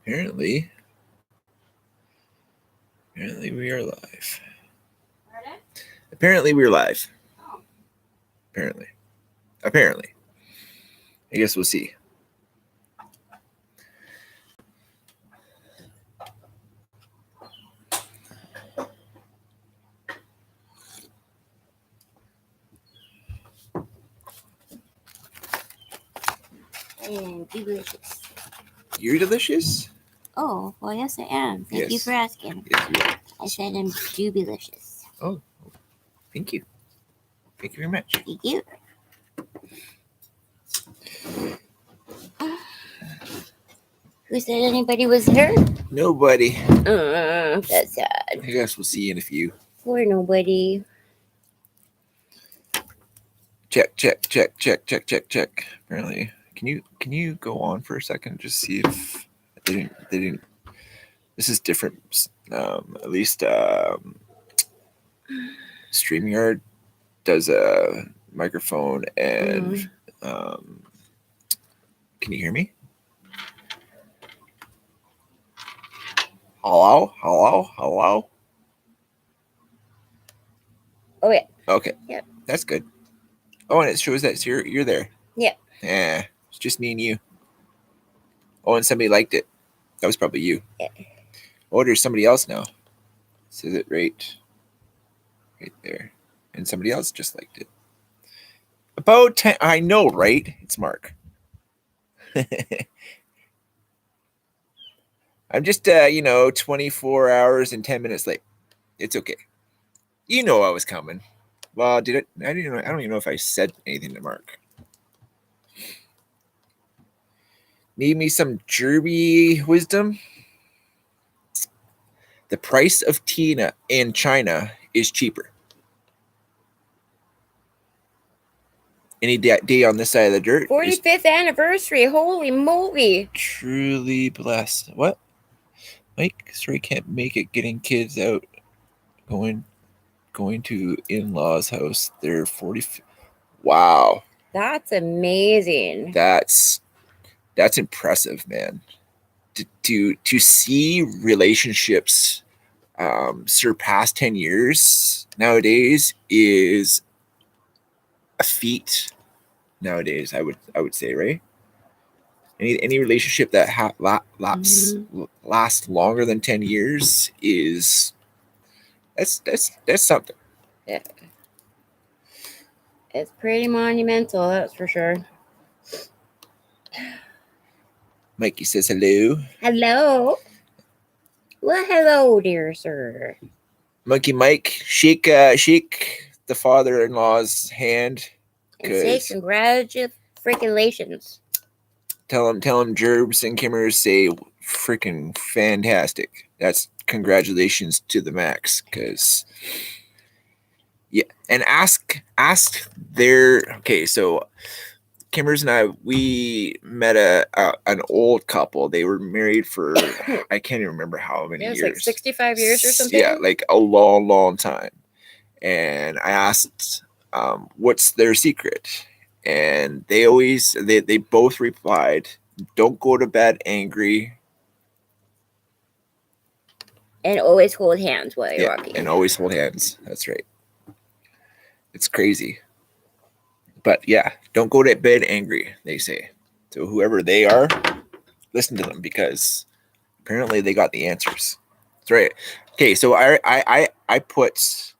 Apparently we are live. Pardon? Apparently we're live. Oh. Apparently. I guess we'll see. Delicious. You're delicious? Oh, well, yes, I am. Thank you for asking. Yes, you are. I said I'm delicious. Oh, thank you. Thank you very much. Thank you. Who said anybody was here? Nobody. That's sad. I guess we'll see in a few. For nobody. Check. Apparently, can you go on for a second? Just see if they didn't. This is different. At least StreamYard does a microphone and can you hear me? Hello? Oh, yeah. Okay. Yep. That's good. Oh, and it shows that you're there. Yeah. Yeah. It's just me and you. Oh, and somebody liked it. That was probably you. Yeah. Oh, there's somebody else now. Says it right there. And somebody else just liked it. About 10. I know, right? It's Mark. I'm just 24 hours and 10 minutes late. It's okay. You know I was coming. Well, did it? I don't even know if I said anything to Mark. Need me some Derby wisdom? The price of tea in China is cheaper. Any day on this side of the dirt. 45th anniversary. Holy moly. Truly blessed. What? Mike, sorry, can't make it getting kids out. Going to in-laws' house. They're 40. Wow. That's amazing. That's impressive, man. To see relationships surpass 10 years nowadays is a feat nowadays. I would say, right? Any relationship that lasts longer than 10 years is that's something. Yeah. It's pretty monumental, that's for sure. Mikey says hello. Hello. Well, hello, dear sir. Monkey Mike, shake the father-in-law's hand. And say congratulations. Tell him Gerbs and Kimmers say freaking fantastic. That's congratulations to the max. Cause yeah, and ask their okay. So Kimmers and I, we met an old couple. They were married for I can't even remember how many years. Like 65 years or something. Yeah, like a long time. And I asked, what's their secret? And they both replied, "Don't go to bed angry. And always hold hands while you're walking. And always hold hands." That's right. It's crazy. But yeah, don't go to bed angry, they say. So whoever they are, listen to them because apparently they got the answers. That's right. Okay, so I put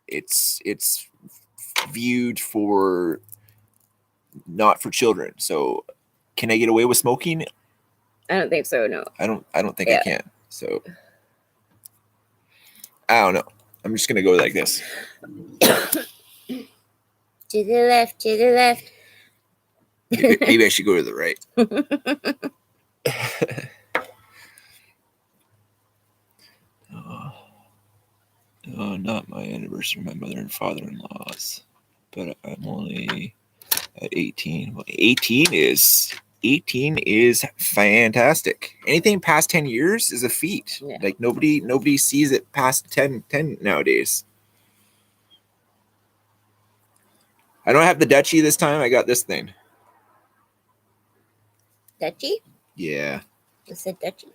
it's viewed for not for children. So can I get away with smoking? I don't think so, no. I don't think I can. So I don't know. I'm just gonna go like this. To the left, to the left. Maybe I should go to the right. Oh, not my anniversary, my mother and father-in-law's. But I'm only at 18. Well, 18 is fantastic. Anything past 10 years is a feat. Yeah. Like nobody sees it past 10 nowadays. I don't have the Dutchie this time. I got this thing. Dutchie? Yeah. What's a Dutchie?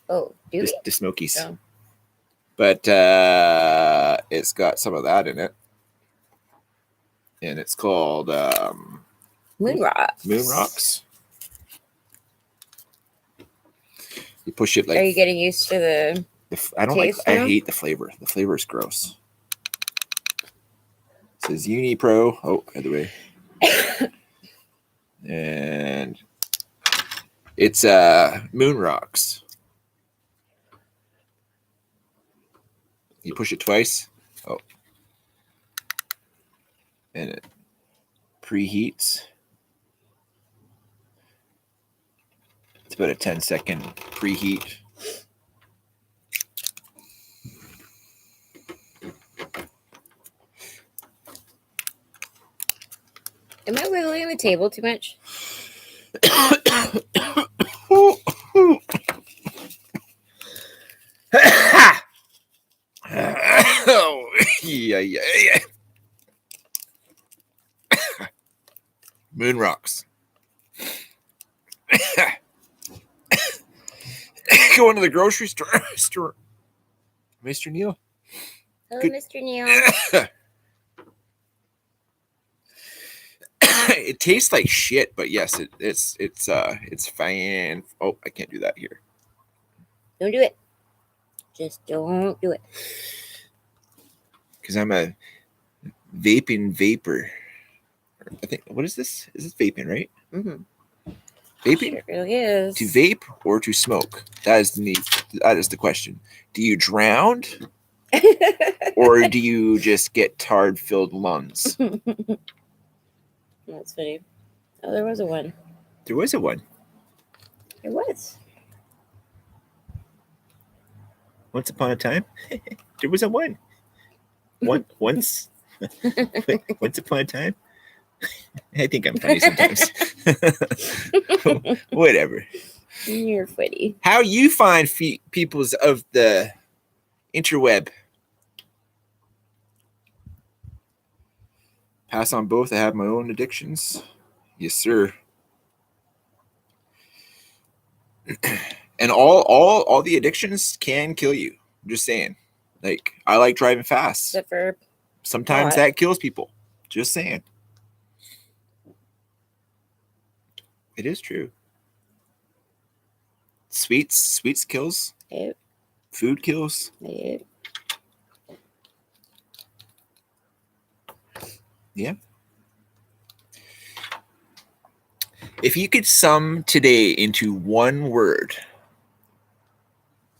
Oh, do we? The Smokies. Oh. But it's got some of that in it. And it's called Moon Rocks. Moon Rocks. You push it like. Are you getting used to the? I don't like. taste I now? hate the flavor. The flavor is gross. It says Uni Pro. Oh, by the way. And it's Moon Rocks. You push it twice. Oh. And it preheats. It's about a 10-second preheat. Am I wiggling the table too much? Oh, yeah. Moon Rocks. Going to the grocery store. Mr. Neil. Hello, Good. Mr. Neil. It tastes like shit, but yes, it's fine. Oh, I can't do that here. Don't do it. Just don't do it. Because I'm a vaping vapor. I think, what is this? Is this vaping, right? Mm-hmm. Vaping? It really is. To vape or to smoke? That is the question. Do you drown or do you just get tar-filled lungs? That's funny. Oh, there was a one. There was a one. There was. Once upon a time, there was a one. Once upon a time. I think I'm funny sometimes. Whatever. You're funny. How you find peoples of the interweb? Pass on both. I have my own addictions. Yes, sir. And all the addictions can kill you. I'm just saying. Like, I like driving fast. Except for Sometimes pot. that kills people. Just saying. It is true. Sweets kills. Yep. Food kills. Yep. Yeah. If you could sum today into one word,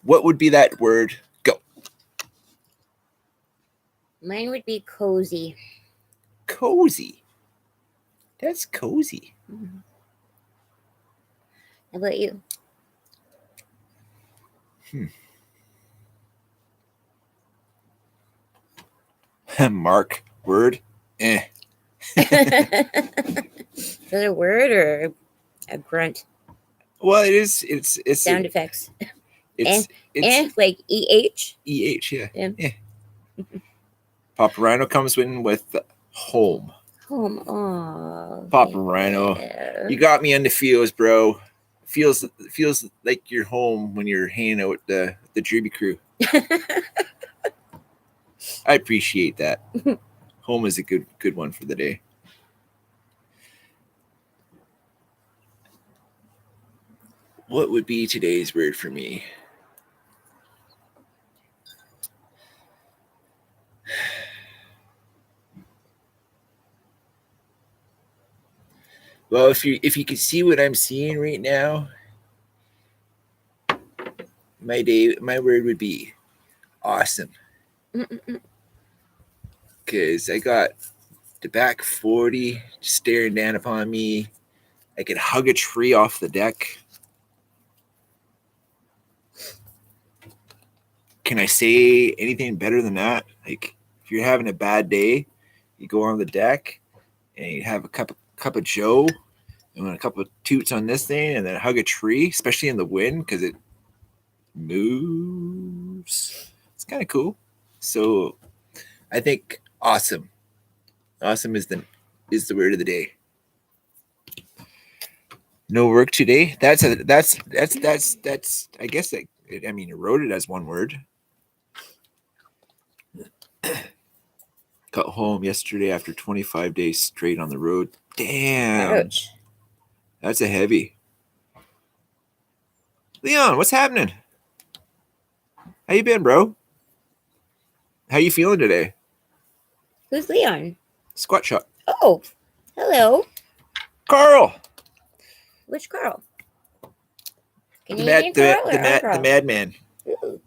what would be that word? Go. Mine would be cozy. Cozy. That's cozy. Mm-hmm. How about you? Mark. Word. Is that a word or a grunt? Well, it is. It's Sound effects. It's Like EH. EH. Yeah. Yeah. Papa Rhino comes in with home. Home. Oh. Papa Rhino, you got me on the feels, bro. Feels like you're home when you're hanging out with the Derby crew. I appreciate that. Home is a good one for the day. What would be today's word for me? Well, if you can see what I'm seeing right now, my word would be awesome. Because I got the back 40 staring down upon me. I could hug a tree off the deck. Can I say anything better than that? Like, if you're having a bad day, you go on the deck and you have a cup of Joe and a couple of toots on this thing and then hug a tree, especially in the wind because it moves. It's kind of cool. So I think awesome. Awesome is the word of the day. No work today. That's I guess I mean, you wrote it as one word. Got home yesterday after 25 days straight on the road. Damn. Ouch. That's a heavy. Leon, what's happening? How you been, bro? How you feeling today? Who's Leon? Squat shot. Oh, hello. Carl. Which Carl? The Canadian Carl or our the Carl? madman. Ooh.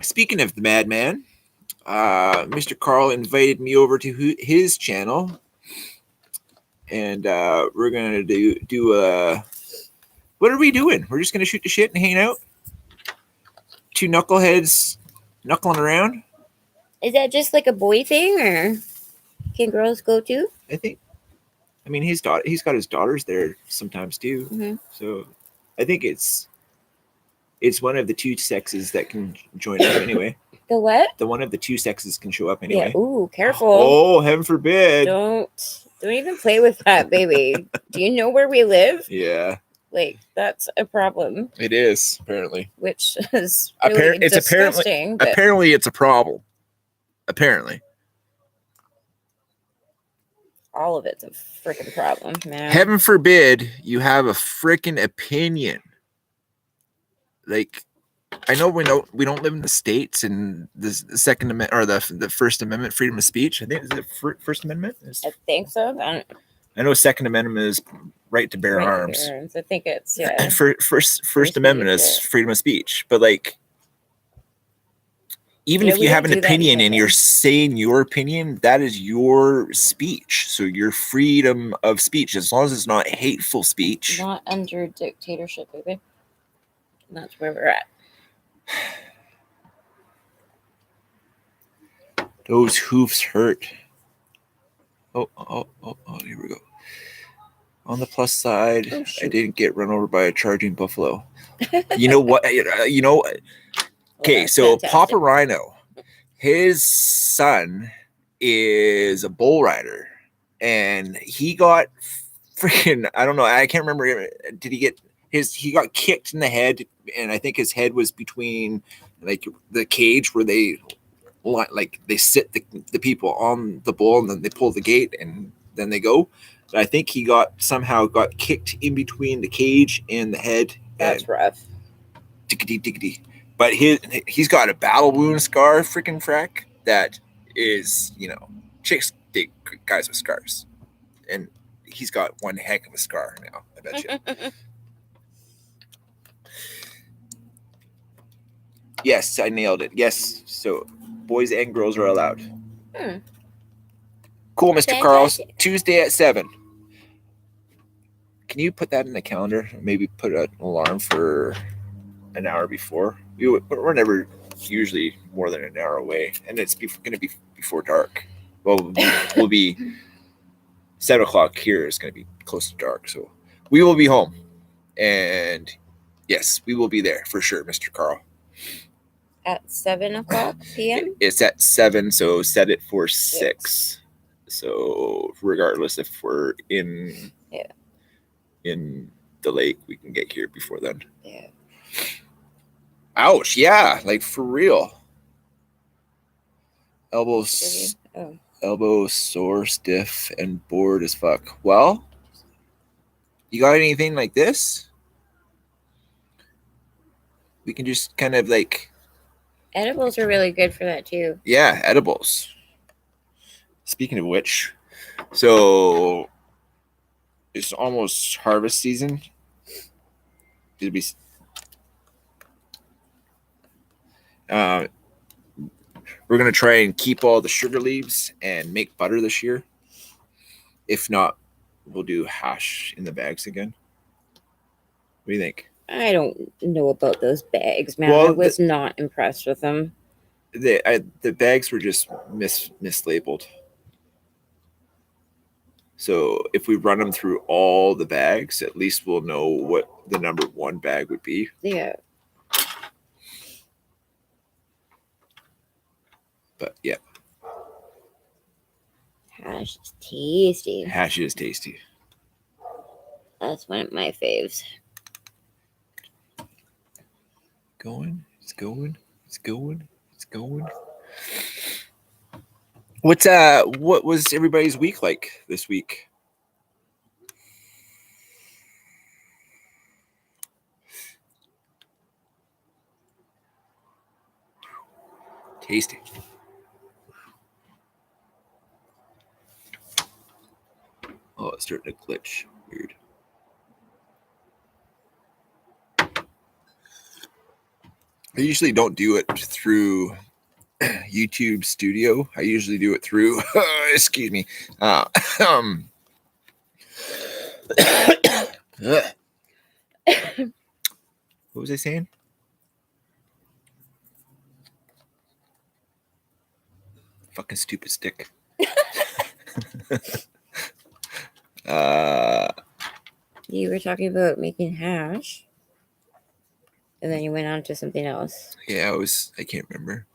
Speaking of the madman, Mr. Carl invited me over to his channel, and we're gonna do what are we doing? We're just gonna shoot the shit and hang out. Two knuckleheads knuckling around. Is that just like a boy thing, or can girls go too? I think. I mean, he's got his daughters there sometimes too. Mm-hmm. So I think it's one of the two sexes that can join up anyway. The what? The one of the two sexes can show up anyway. Yeah. Ooh, careful. Oh, heaven forbid. Don't even play with that, baby. Do you know where we live? Yeah. Like, that's a problem. It is, apparently. Which is really disgusting. Apparently it's a problem. Apparently. All of it's a freaking problem, man. Heaven forbid you have a freaking opinion. Like, I know we don't live in the States, and the Second Amendment or the First Amendment, freedom of speech. I think is it First Amendment. I think so. I know Second Amendment is right to bear arms. I think it's First Amendment is freedom of speech, but like, even if you have an opinion and you're saying your opinion, that is your speech. So your freedom of speech, as long as it's not hateful speech. Not under dictatorship, baby. And that's where we're at. Those hoofs hurt. Oh, here we go. On the plus side, I didn't get run over by a charging buffalo. You know what? Okay, so fantastic. Papa Rhino, his son is a bull rider, and he got freaking, I don't know, I can't remember, he got kicked in the head, and I think his head was between like the cage where they sit the people on the bull, and then they pull the gate and then they go. But I think he somehow got kicked in between the cage and the head. That's rough. Diggity. But he's got a battle wound scar, freaking frack, that is, chicks dig guys with scars. And he's got one heck of a scar now, I bet you. Yes, I nailed it. Yes, so boys and girls are allowed. Cool, Mr. Carl. Tuesday at 7. Can you put that in the calendar? Maybe put an alarm for an hour before. We're never usually more than an hour away, and it's going to be before dark. Well, we'll be 7 o'clock here. It's going to be close to dark, so we will be home. And yes, we will be there for sure, Mr. Carl. At 7 o'clock p.m.? It's at 7, so set it for 6. So regardless if we're in the lake, we can get here before then. Yeah. Ouch! Yeah, like for real. Elbow sore, stiff, and bored as fuck. Well, you got anything like this? We can just kind of like. Edibles are really good for that too. Yeah, edibles. Speaking of which, so it's almost harvest season. It'll be we're gonna try and keep all the sugar leaves and make butter this year. If not, we'll do hash in the bags again. What do you think? I don't know about those bags, man. Well, I was not impressed with them. The bags were just mislabeled. So if we run them through all the bags, at least we'll know what the number 1 bag would be. Yeah. But yeah. Hash is tasty. Hash is tasty. That's one of my faves. going. It's going. It's going. It's going. What was everybody's week like this week? Tasty. Oh, it's starting to glitch. Weird. I usually don't do it through YouTube Studio. I usually do it through, excuse me. What was I saying? Fucking stupid stick. You were talking about making hash, and then you went on to something else. Yeah, I can't remember.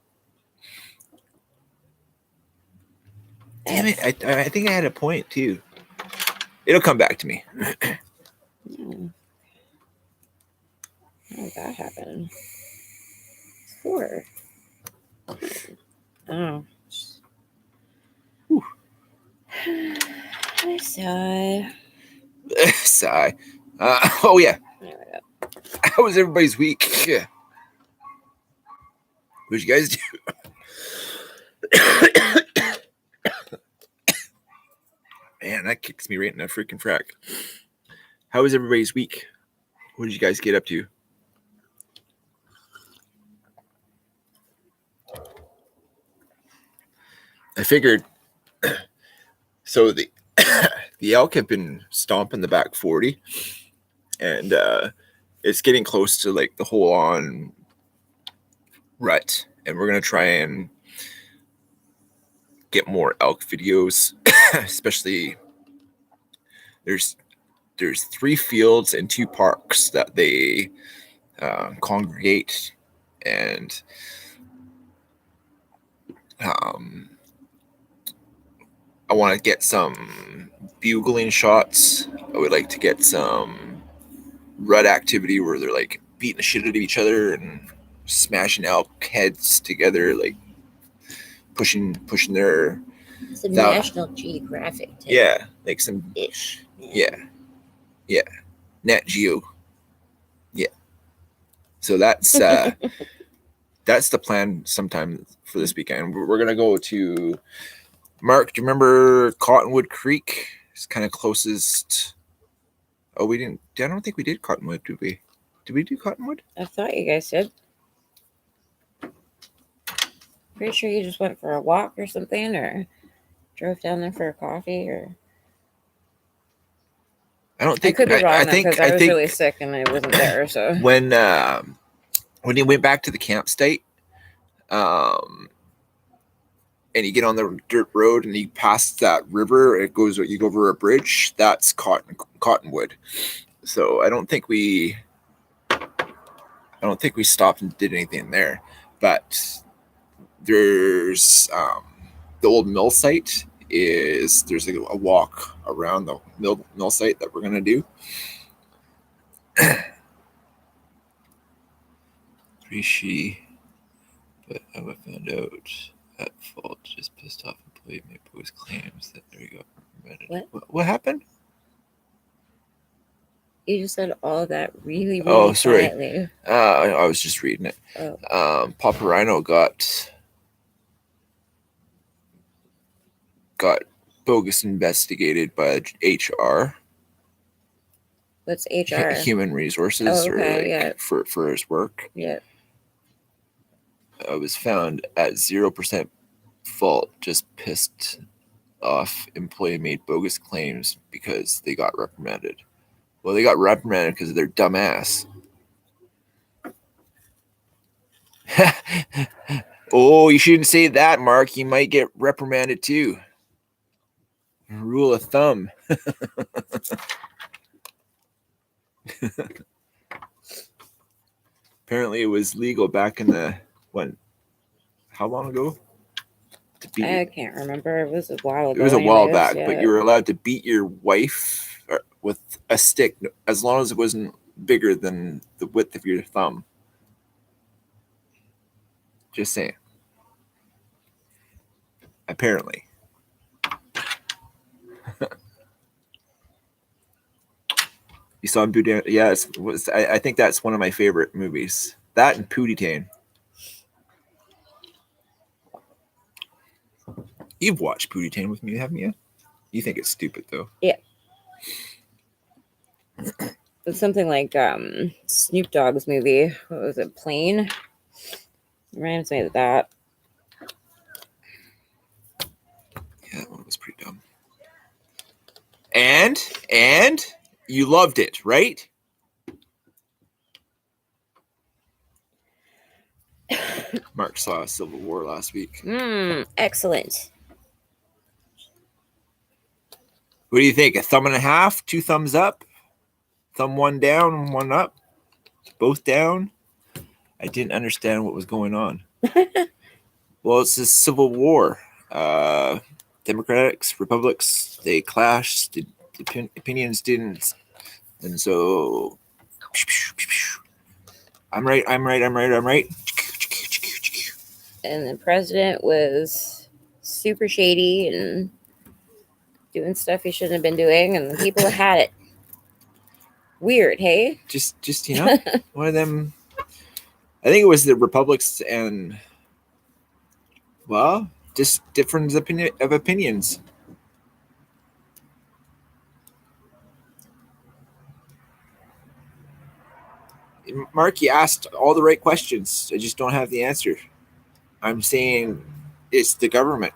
Damn it! I think I had a point too. It'll come back to me. Yeah. How did that happen? 4. Oh. Whew. I sigh. Sigh. Oh yeah. There we go. How was everybody's week? Yeah. What'd you guys do? Man, that kicks me right in the freaking frack. How was everybody's week? What did you guys get up to? I figured. So the elk have been stomping the back 40, and it's getting close to like the whole on rut, and we're gonna try and get more elk videos, especially there's 3 fields and 2 parks that they congregate, and I want to get some bugling shots. I would like to get some rut activity where they're like beating the shit out of each other and smashing elk heads together, like pushing their Some National Geographic type. Yeah, like some ish. Yeah. Nat Geo. Yeah. So that's that's the plan sometime for this weekend. We're gonna go to Mark. Do you remember Cottonwood Creek? It's kind of closest. Oh, we didn't. I don't think we did Cottonwood, did we? Did we do Cottonwood? I thought you guys did. Pretty sure you just went for a walk or something, or drove down there for a coffee, or. I don't think. I could be wrong because I was think really sick and I wasn't there. So when you went back to the campsite, and you get on the dirt road and you pass that river, you go over a bridge. That's Cottonwood. So I don't think we stopped and did anything there, but there's the old mill site. There's a walk around the mill site that we're gonna do. Rishi, but I found out at fault. Just pissed off employee made bogus claims that there you go. What happened? You just said all that really sorry. Quietly. I was just reading it. Oh. Papa Rhino got bogus investigated by HR. What's HR? Human resources. Oh, okay, for his work. Yeah. I was found at 0% fault. Just pissed off employee made bogus claims because they got reprimanded. Well, they got reprimanded because of their dumb ass. Oh, you shouldn't say that, Mark. You might get reprimanded too. Rule of thumb. Apparently, it was legal back in the how long ago? I can't remember. It was a while ago. It was a while back, but you were allowed to beat your wife with a stick as long as it wasn't bigger than the width of your thumb. Just saying. Apparently. You saw Boudin? Yeah, I think that's one of my favorite movies. That and Pootie Tang. You've watched Pootie Tang with me, haven't you? You think it's stupid though. Yeah. It's something like Snoop Dogg's movie. What was it? Plane? Reminds me of that. Yeah, that one was pretty dumb. And you loved it, right? Mark saw Civil War last week. Excellent. What do you think? A thumb and a half? 2 thumbs up? Thumb one down, one up? Both down? I didn't understand what was going on. Well, it's a civil war. Democrats, Republics, they clashed. The opinions didn't. And so, I'm right. And the president was super shady and doing stuff he shouldn't have been doing, and the people had it. Weird, hey? Just one of them. I think it was the Republics and, well, just difference of opinions. Mark, you asked all the right questions. I just don't have the answer. I'm saying it's the government.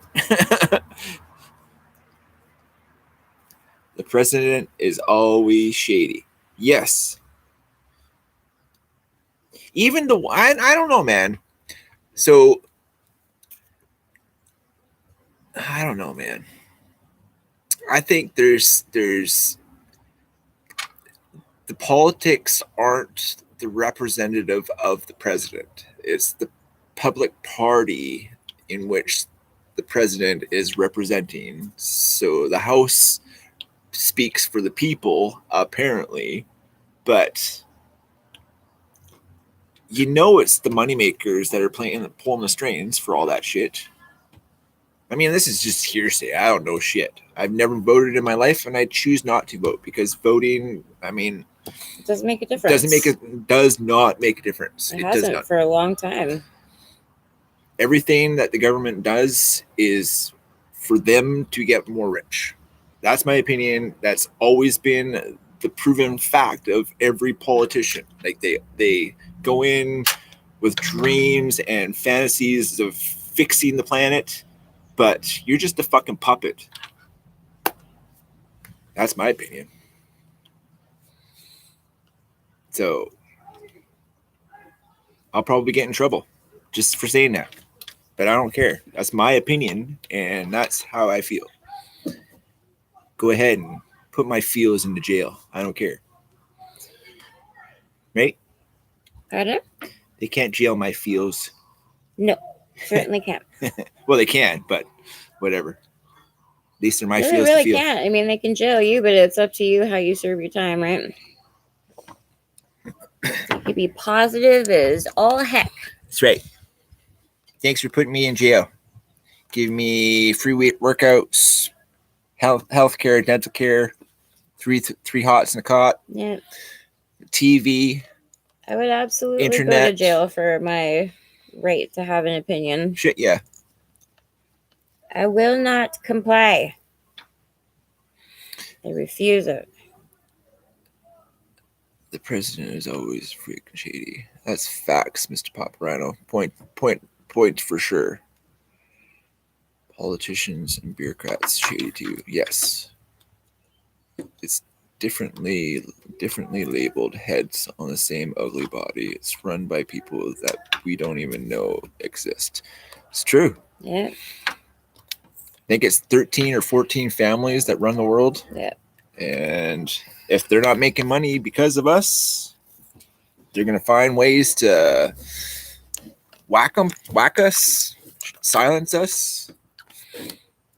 The president is always shady. Yes. Even I don't know, man. So I don't know, man. I think there's the politics aren't the representative of the president. It's the public party in which the president is representing. So the House speaks for the people, apparently, but it's the moneymakers that are pulling the strings for all that shit. I mean, this is just hearsay. I don't know shit. I've never voted in my life, and I choose not to vote because voting, I mean, it doesn't make a difference. Does not make a difference. It hasn't does not. For a long time. Everything that the government does is for them to get more rich. That's my opinion. That's always been the proven fact of every politician. Like they go in with dreams and fantasies of fixing the planet, but you're just a fucking puppet. That's my opinion. So I'll probably get in trouble just for saying that. But I don't care. That's my opinion, and that's how I feel. Go ahead and put my feels into jail. I don't care. Right? Pardon? They can't jail my feels. No, certainly can't. Well, they can, but whatever. At least they're my no, feels. They really can't. I mean, they can jail you, but it's up to you how you serve your time, right? You can be positive as all heck. That's right. Thanks for putting me in jail. Give me free workouts, health care, dental care, three hots in a cot. Yeah. TV. I would absolutely internet. Go to jail for my right to have an opinion. Shit, yeah. I will not comply. I refuse it. The president is always freaking shady. That's facts, Mr. Paparano. Point for sure. Politicians and bureaucrats shady too. Yes. It's differently labeled heads on the same ugly body. It's run by people that we don't even know exist. It's true. Yeah. I think it's 13 or 14 families that run the world. Yeah. And if they're not making money because of us, they're going to find ways to whack us, silence us,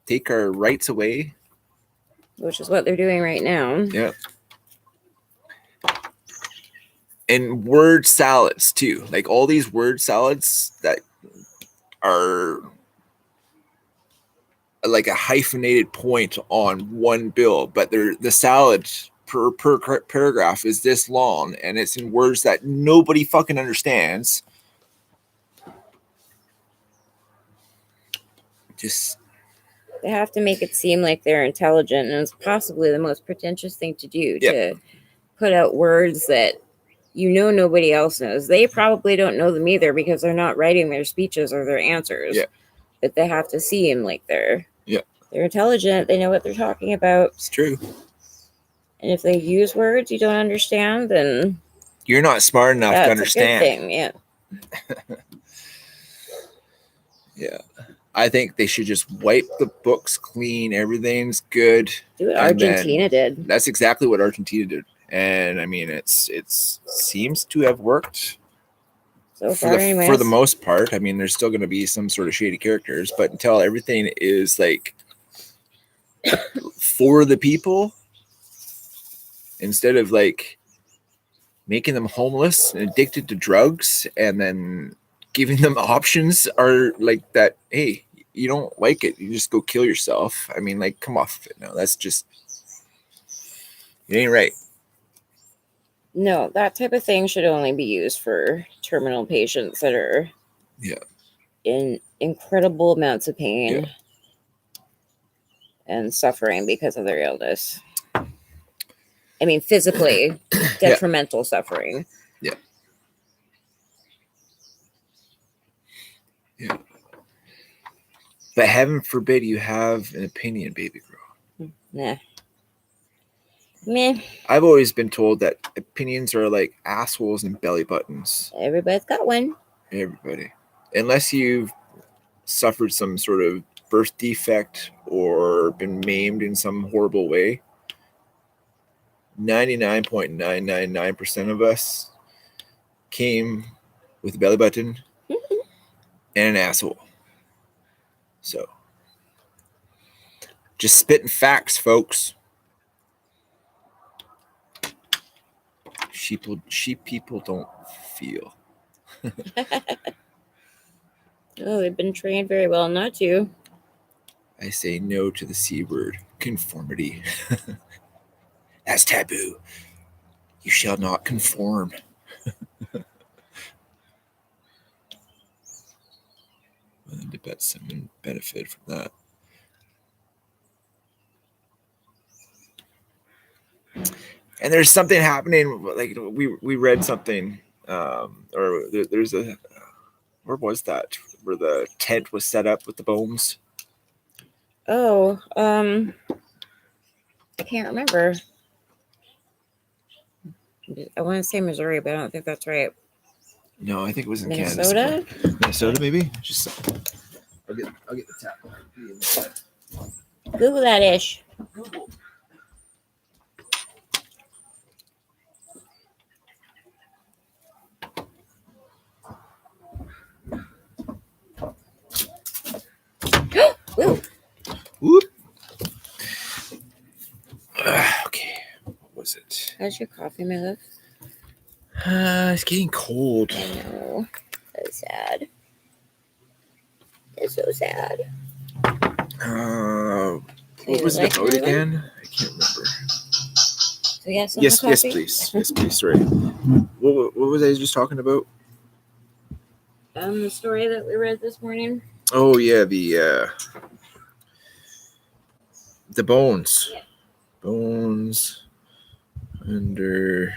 take our rights away. Which is what they're doing right now. Yeah. And word salads too. Like all these word salads that are like a hyphenated point on one bill, but the salad per paragraph is this long, and it's in words that nobody fucking understands. Just They have to make it seem like they're intelligent, and it's possibly the most pretentious thing to do to put out words that nobody else knows. They probably don't know them either because they're not writing their speeches or their answers. Yeah. But they have to seem like they're intelligent. They know what they're talking about. It's true. And if they use words you don't understand, then you're not smart enough to understand. That's a good thing, yeah. Yeah. I think they should just wipe the books clean. Everything's good. Do what Argentina did. That's exactly what Argentina did. And I mean, it seems to have worked so for the most part. I mean, there's still going to be some sort of shady characters, but until everything is like for the people, instead of like making them homeless and addicted to drugs and then giving them options are like that. Hey, you don't like it, you just go kill yourself. I mean, like, come off of it now. That's just, it ain't right. No, that type of thing should only be used for terminal patients that are in incredible amounts of pain and suffering because of their illness. I mean, physically detrimental suffering. Yeah. But heaven forbid you have an opinion, baby girl. Nah. Meh. I've always been told that opinions are like assholes and belly buttons. Everybody's got one. Everybody. Unless you've suffered some sort of birth defect or been maimed in some horrible way, 99.999% of us came with a belly button and an asshole. So, just spitting facts, folks. Sheep people don't feel. Oh, they've been trained very well not to. I say no to the C word, conformity. That's taboo. You shall not conform. I bet someone benefit from that. And there's something happening. Like we read something, or there's a. Where was that? Where the tent was set up with the bones? Oh, I can't remember. I want to say Missouri, but I don't think that's right. No, I think it was in Minnesota? Canada. Minnesota, maybe. Just I'll get the tap. Google that ish. Google. Ooh. Whoop. Okay. What was it? How's your coffee, my love? It's getting cold. I know. That's sad. It's so sad. What was it about again? I can't remember. So yes, yes, please. Yes, please. Sorry. What was I just talking about? The story that we read this morning. Oh yeah, the bones. Yeah. Bones under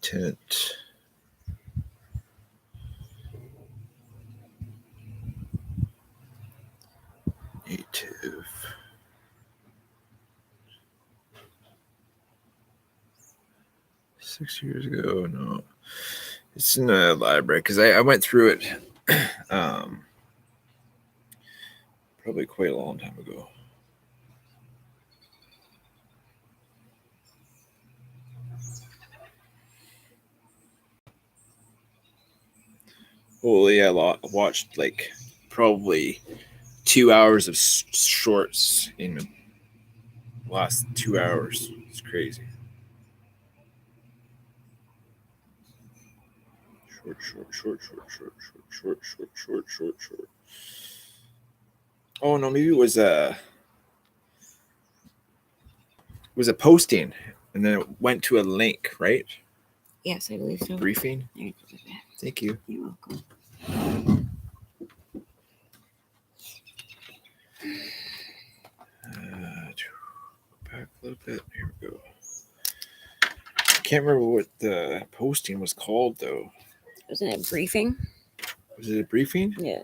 tent. Native. Six years ago, no. It's in the library because I went through it probably quite a long time ago. Holy, I watched like probably 2 hours of shorts in the last 2 hours. It's crazy. Short. Short. Oh no, maybe it was a posting, and then it went to a link, right? Yes, I believe so. Briefing. Thank you. You're welcome. Back a little bit. Here we go. I can't remember what the posting was called though. Wasn't it briefing? Was it a briefing? Yeah.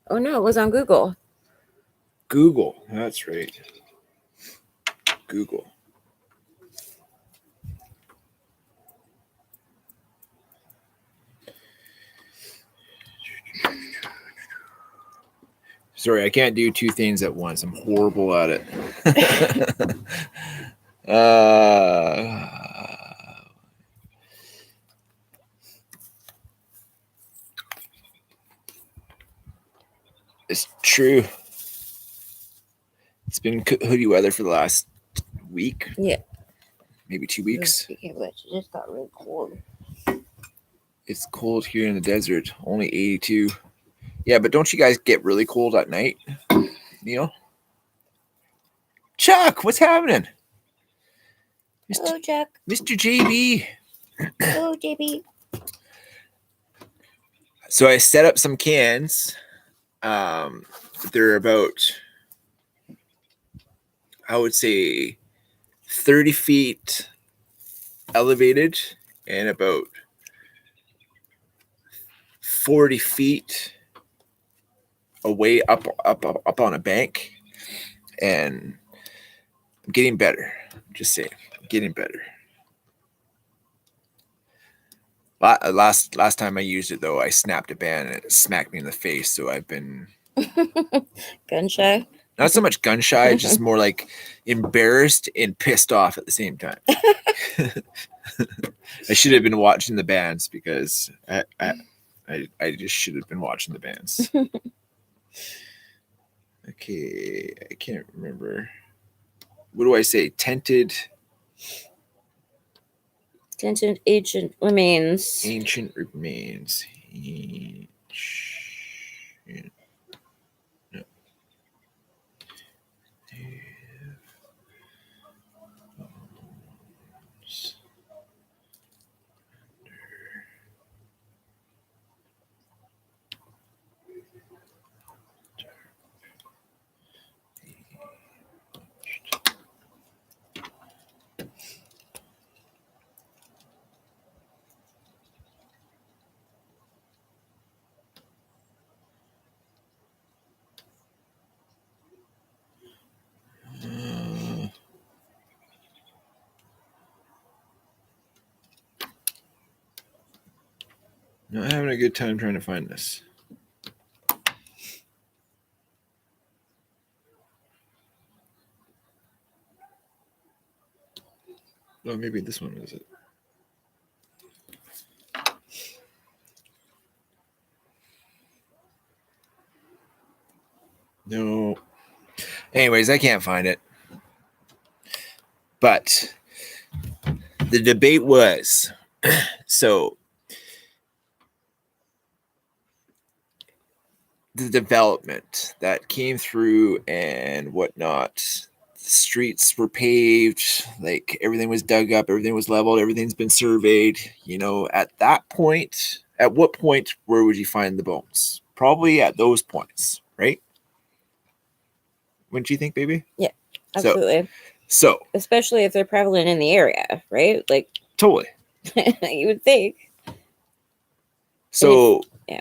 Oh no, it was on Google. Google. That's right. Google. Sorry, I can't do two things at once. I'm horrible at it. It's true. It's been hoodie weather for the last week. Yeah. Maybe 2 weeks. Speaking of which, it just got really cold. It's cold here in the desert. Only 82. Yeah, but don't you guys get really cold at night? Neil? Chuck, what's happening? Hello, Chuck. Mr. JB. Hello, JB. So I set up some cans. They're about, I would say, 30 feet elevated and about 40 feet away up on a bank. And I'm getting better. Just saying, I'm getting better. Last time I used it though, I snapped a band and it smacked me in the face. So I've been Gun shy. not so much gun shy, just more like embarrassed and pissed off at the same time. I should have been watching the bands because I just should have been watching the bands. Okay, I can't remember. What do I say? Tented Ancient remains. Ancient remains. No. Not having a good time trying to find this. Oh, maybe this one was it. No. Anyways, I can't find it. But the debate was so the development that came through and whatnot. The streets were paved, like everything was dug up, everything was leveled, everything's been surveyed. You know, at that point, at what point where would you find the bones? Probably at those points, right? Wouldn't you think, baby? Yeah, absolutely. So especially if they're prevalent in the area, right? Like totally. You would think. So yeah.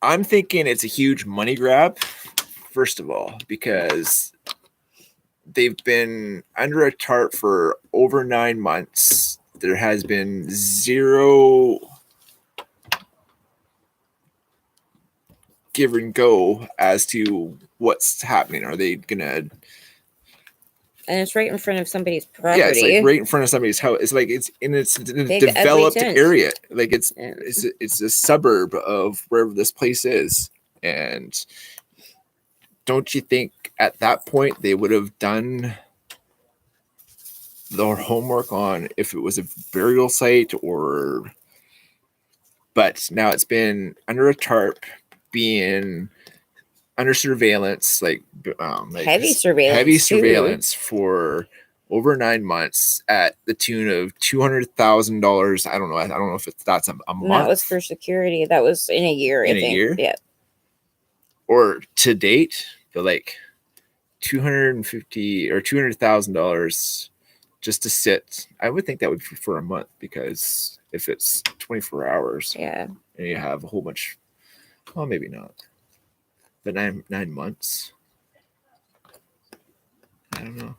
I'm thinking it's a huge money grab, first of all, because they've been under a tarp for over 9 months. There has been zero give and go as to what's happening. Are they gonna? And it's right in front of somebody's property. Yeah, it's like right in front of somebody's house. It's like it's in a Big developed tent. area. Like it's a suburb of wherever this place is. And don't you think at that point they would have done their homework on if it was a burial site or But now it's been under a tarp, being under surveillance, like Heavy surveillance, heavy too. surveillance for over 9 months at the tune of $200,000. I don't know if that's a month. That was for security. That was in a year. In I a think. year? Yeah. Or to date, but like $250 or $200,000 just to sit. I would think that would be for a month, because if it's 24 hours, Yeah. and you have a whole bunch, well, maybe not, but 9 months. I don't know.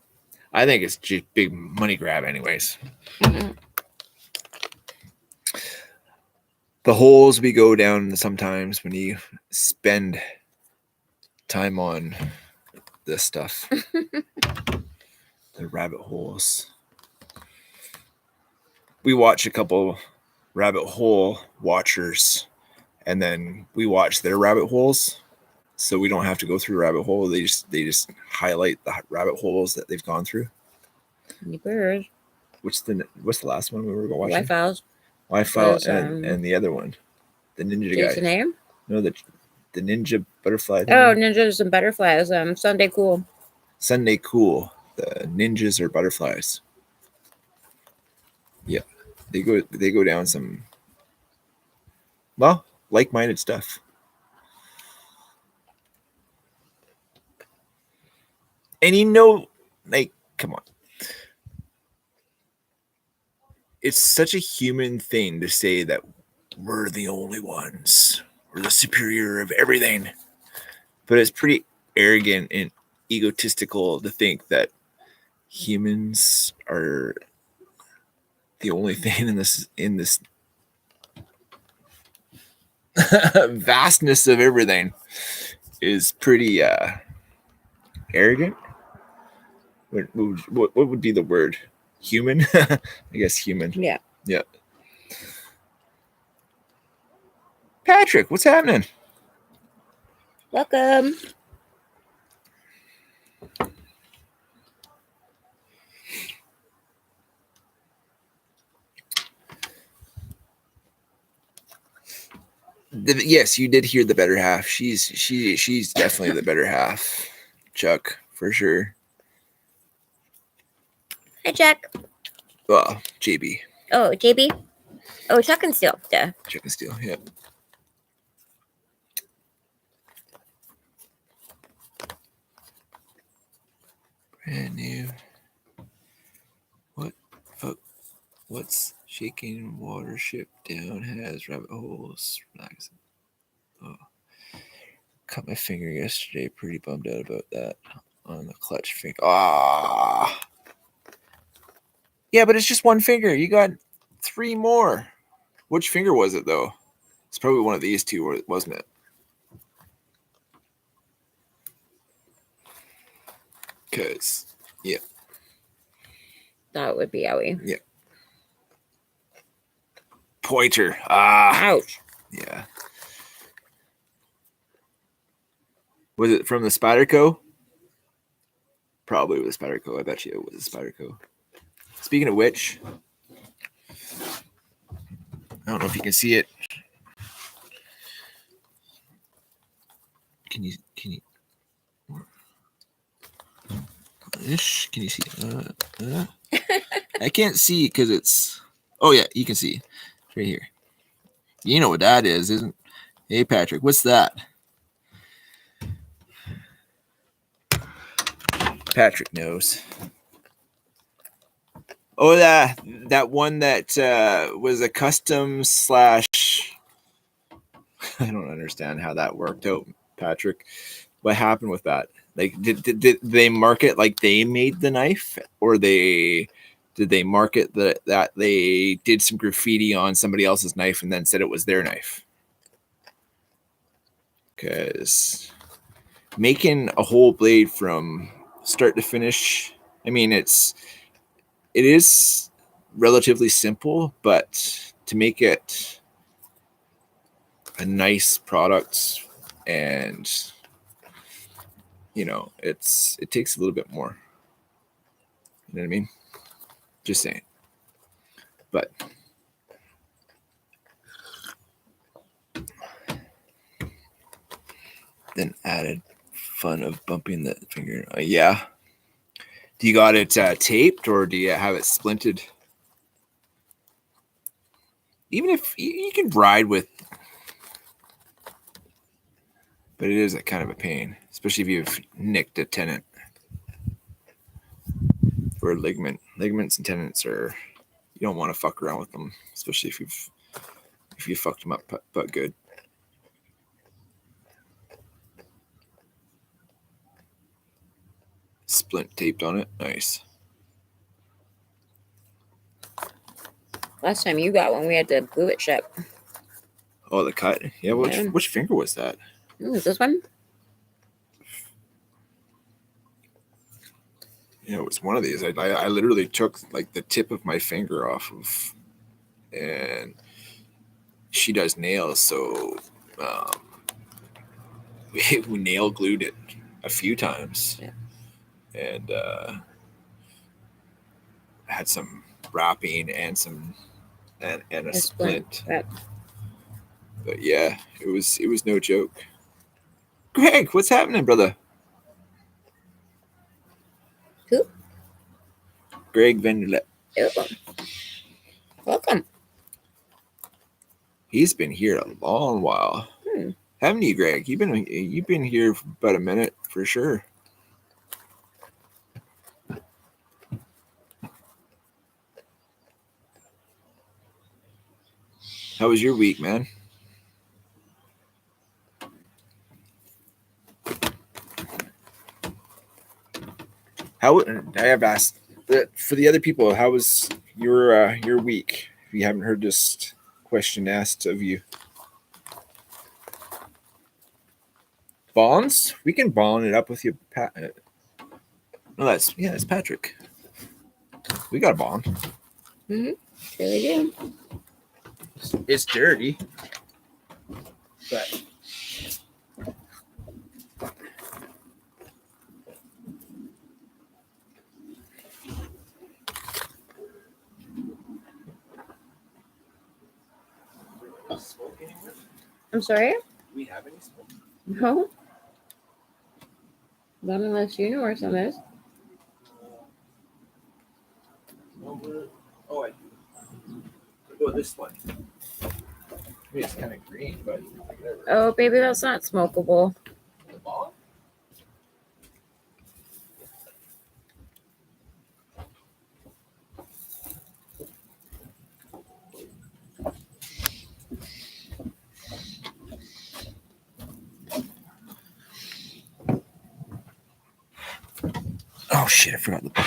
I think it's just big money grab, anyways. Mm-hmm. The holes we go down sometimes when you spend time on this stuff. The rabbit holes. We watch a couple rabbit hole watchers, and then we watch their rabbit holes, so we don't have to go through rabbit hole. They just highlight the rabbit holes that they've gone through. Bird. What's the last one we were watching? Wi-Fi and the other one, the ninja Jason guy. Am? No, the ninja butterfly thing. Oh, ninjas and butterflies. Sunday Cool. Sunday Cool. The ninjas or butterflies. Yeah, they go down some, well, like-minded stuff. And like, come on. It's such a human thing to say that we're the only ones. We're the superior of everything. But it's pretty arrogant and egotistical to think that humans are the only thing in this vastness of everything. Is pretty arrogant. What would be the word? Human? I guess human. Yeah. Yeah. Patrick, what's happening? Welcome. Yes, you did hear the better half. She's definitely the better half. Chuck, for sure. Hi, Chuck. Well, JB. Oh, JB. Oh, Chuck and Steel. Yeah. Chuck and Steel. Yep. Brand new. What? Fuck. What's shaking water ship down has rabbit holes. Relax. Oh. Cut my finger yesterday. Pretty bummed out about that on the clutch finger. Ah. Yeah, but it's just one finger. You got 3 more. Which finger was it, though? It's probably one of these two, wasn't it? Because, yeah. That would be owie. Yeah. Pointer. Ah. Ouch. Yeah. Was it from the Spyderco? Probably with the Spyderco. I bet you it was a Spyderco. Speaking of which, I don't know if you can see it. Can you ish? Can you see? I can't see because it's. Oh yeah, you can see. It's right here. You know what that is, isn't? Hey Patrick, what's that? Patrick knows. Oh, that one that was a custom / I don't understand how that worked out, Patrick. What happened with that? Like, did they market like they made the knife, or did they market that they did some graffiti on somebody else's knife and then said it was their knife? Because making a whole blade from start to finish, I mean, it is relatively simple, but to make it a nice product, and it takes a little bit more. You know what I mean? Just saying. But Then added fun of bumping the finger. Yeah. Do you got it taped or do you have it splinted? Even if you can ride with, but it is a kind of a pain, especially if you've nicked a tendon or a ligament. Ligaments and tendons are, you don't want to fuck around with them, especially if you fucked them up, but good. Splint taped on it, nice. Last time you got one, we had to glue it shut. Oh, the cut. Yeah. Which finger was that? Is this one? Yeah, it was one of these. I literally took like the tip of my finger off of, and she does nails, so we nail glued it a few times, and had some wrapping and a splint. But yeah, it was no joke. Greg, what's happening, brother? Who? Greg Vanderlet. Welcome. He's been here a long while. Haven't you, Greg? You've been here for about a minute for sure. How was your week, man? I have asked for the other people, how was your week? If you haven't heard this question asked of you. Bonds? We can bond it up with you, Pat. No, that's Patrick. We got a bond. Mm-hmm. Sure we do. It's dirty, but smoke anywhere? I'm sorry? Do we have any smoke? No. Not unless you know where some is. Oh, I do. What about this one? Maybe it's kind of green, but whatever. Oh, baby, that's not smokable. The ball? Oh shit! I forgot the ball.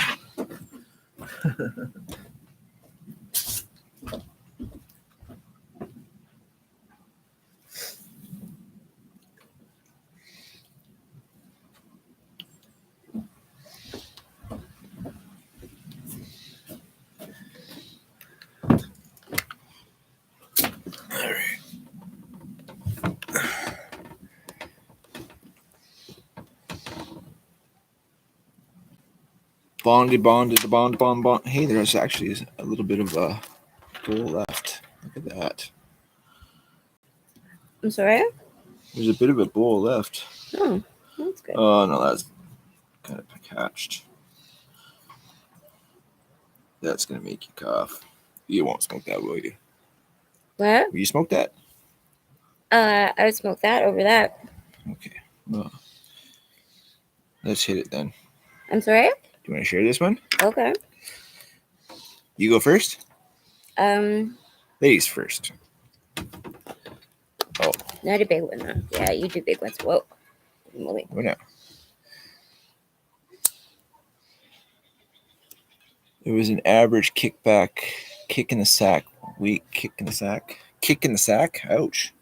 Bond. Hey, there's actually a little bit of a bowl left. Look at that. I'm sorry? There's a bit of a bowl left. Oh, that's good. Oh, no, that's kind of catched. That's going to make you cough. You won't smoke that, will you? What? Will you smoke that? I would smoke that over that. Okay. Well, let's hit it then. I'm sorry? Do you want to share this one? Okay. You go first? Ladies first. Oh. Not a big one, though. Yeah, you do big ones. Whoa. Oh, no. It was an average kick in the sack. Kick in the sack? Ouch.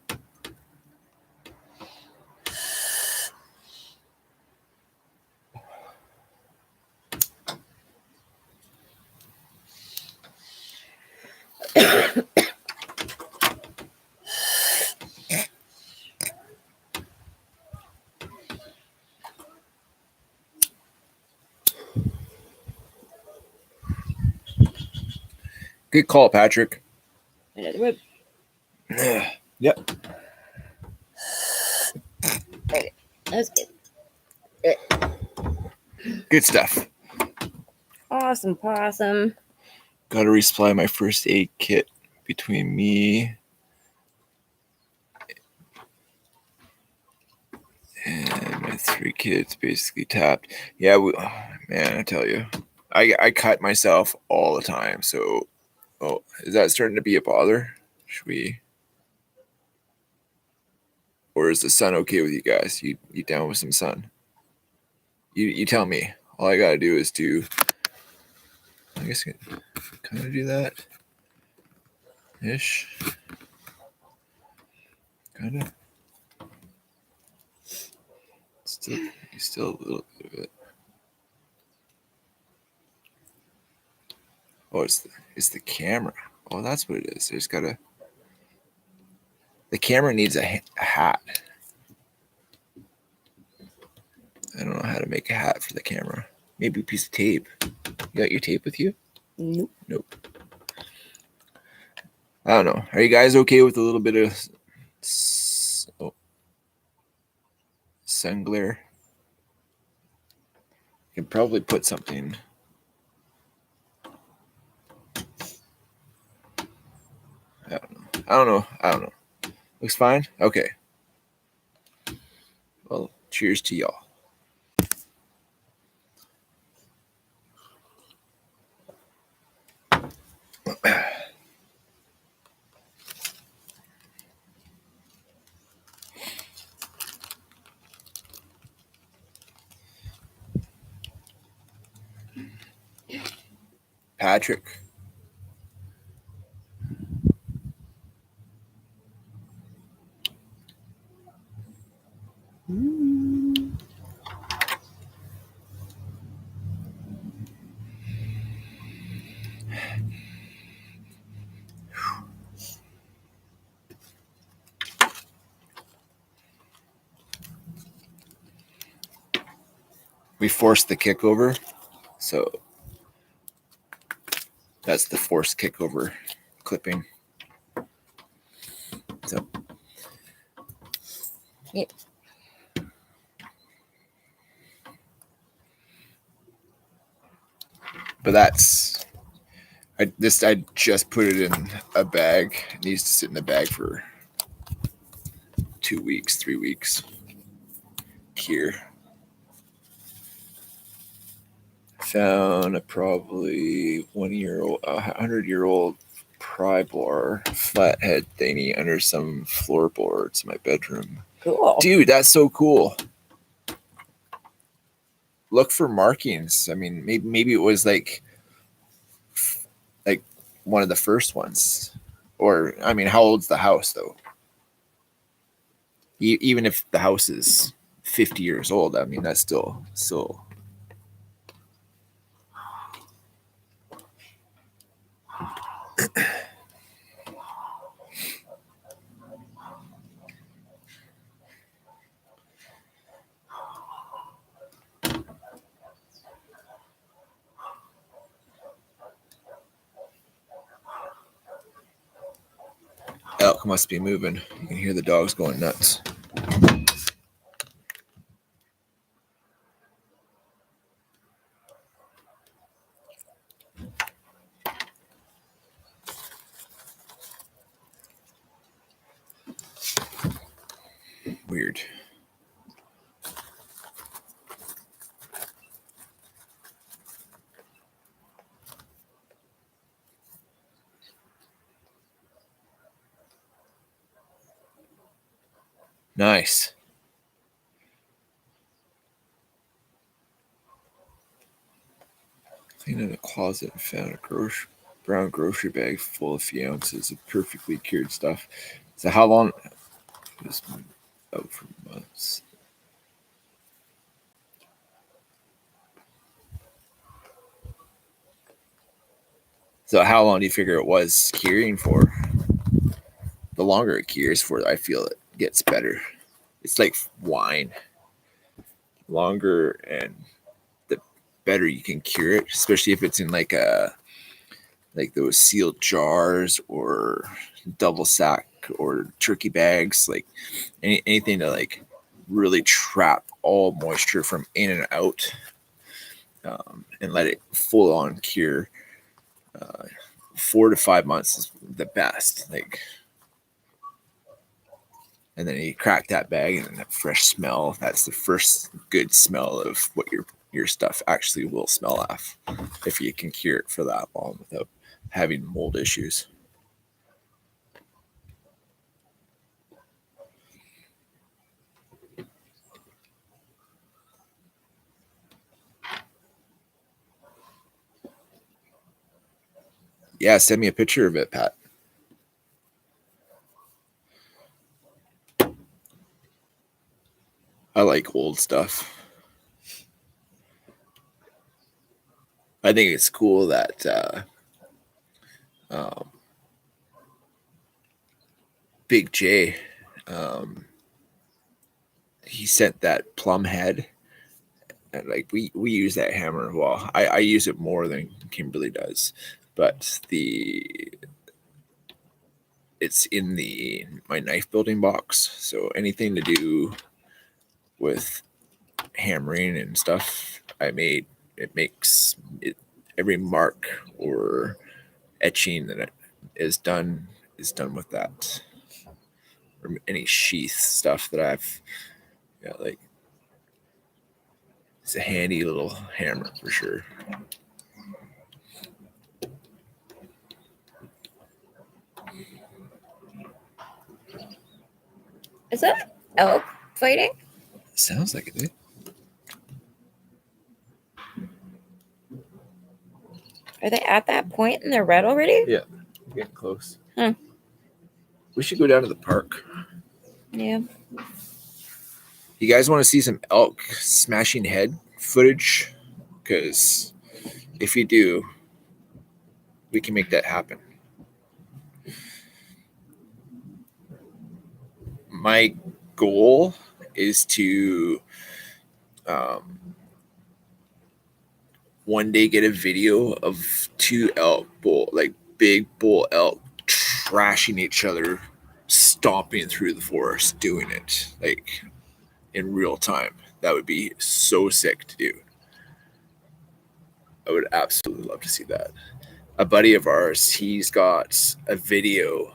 Good call, Patrick. Another one. Yep. Okay. That's good. Good stuff. Awesome possum. Got to resupply my first aid kit between me and my 3 kids basically tapped. Yeah, man, I tell you, I cut myself all the time. So, is that starting to be a bother? Should we? Or is the sun okay with you guys? You down with some sun? You tell me. All I gotta do is I guess kind of do that ish. Kind of. Still a little bit of it. Oh, it's the camera. Oh, that's what it is. The camera needs a hat. I don't know how to make a hat for the camera. Maybe a piece of tape. You got your tape with you? Nope. I don't know. Are you guys okay with a little bit of sun glare? You can probably put something. I don't know. Looks fine? Okay. Well, cheers to y'all. Patrick. We forced the kick over, so that's the forced kick over clipping. So Yep. But I just put it in a bag. It needs to sit in a bag for 2 weeks, 3 weeks. Here. Found a probably 100-year-old pry bar flathead thingy under some floorboards in my bedroom. Cool. Dude, that's so cool. Look for markings. I mean, maybe it was like one of the first ones. Or, I mean, how old's the house, though? Even if the house is 50 years old, I mean, that's still. Elk must be moving. You can hear the dogs going nuts. Weird. Nice. Cleaned out a closet and found a brown grocery bag full of few ounces of perfectly cured stuff. So how long? It was out for months. So how long do you figure it was curing for? The longer it cures for, I feel it gets better. It's like wine. Longer and the better you can cure it, especially if it's in like those sealed jars or double sack or turkey bags, like anything to like really trap all moisture from in and out, and let it full on cure. 4 to 5 months is the best. Like, and then you crack that bag and that fresh smell. That's the first good smell of what your stuff actually will smell of, if you can cure it for that long without having mold issues. Yeah, send me a picture of it, Pat. I like old stuff. I think it's cool that Big J, he sent that plum head, and like we use that hammer. Well, I use it more than Kimberly does, but it's in my knife building box. So anything to do with hammering and stuff, it makes it, every mark or etching that is done with that, or any sheath stuff that I've like. It's a handy little hammer for sure. Is that elk fighting? Sounds like it. Are they at that point and they're red already? Yeah, getting close. Huh. We should go down to the park. Yeah. You guys want to see some elk smashing head footage? Because if you do, we can make that happen. My goal is to one day get a video of two big bull elk trashing each other, stomping through the forest, doing it like in real time. That would be so sick to do. I would absolutely love to see that. A buddy of ours, he's got a video.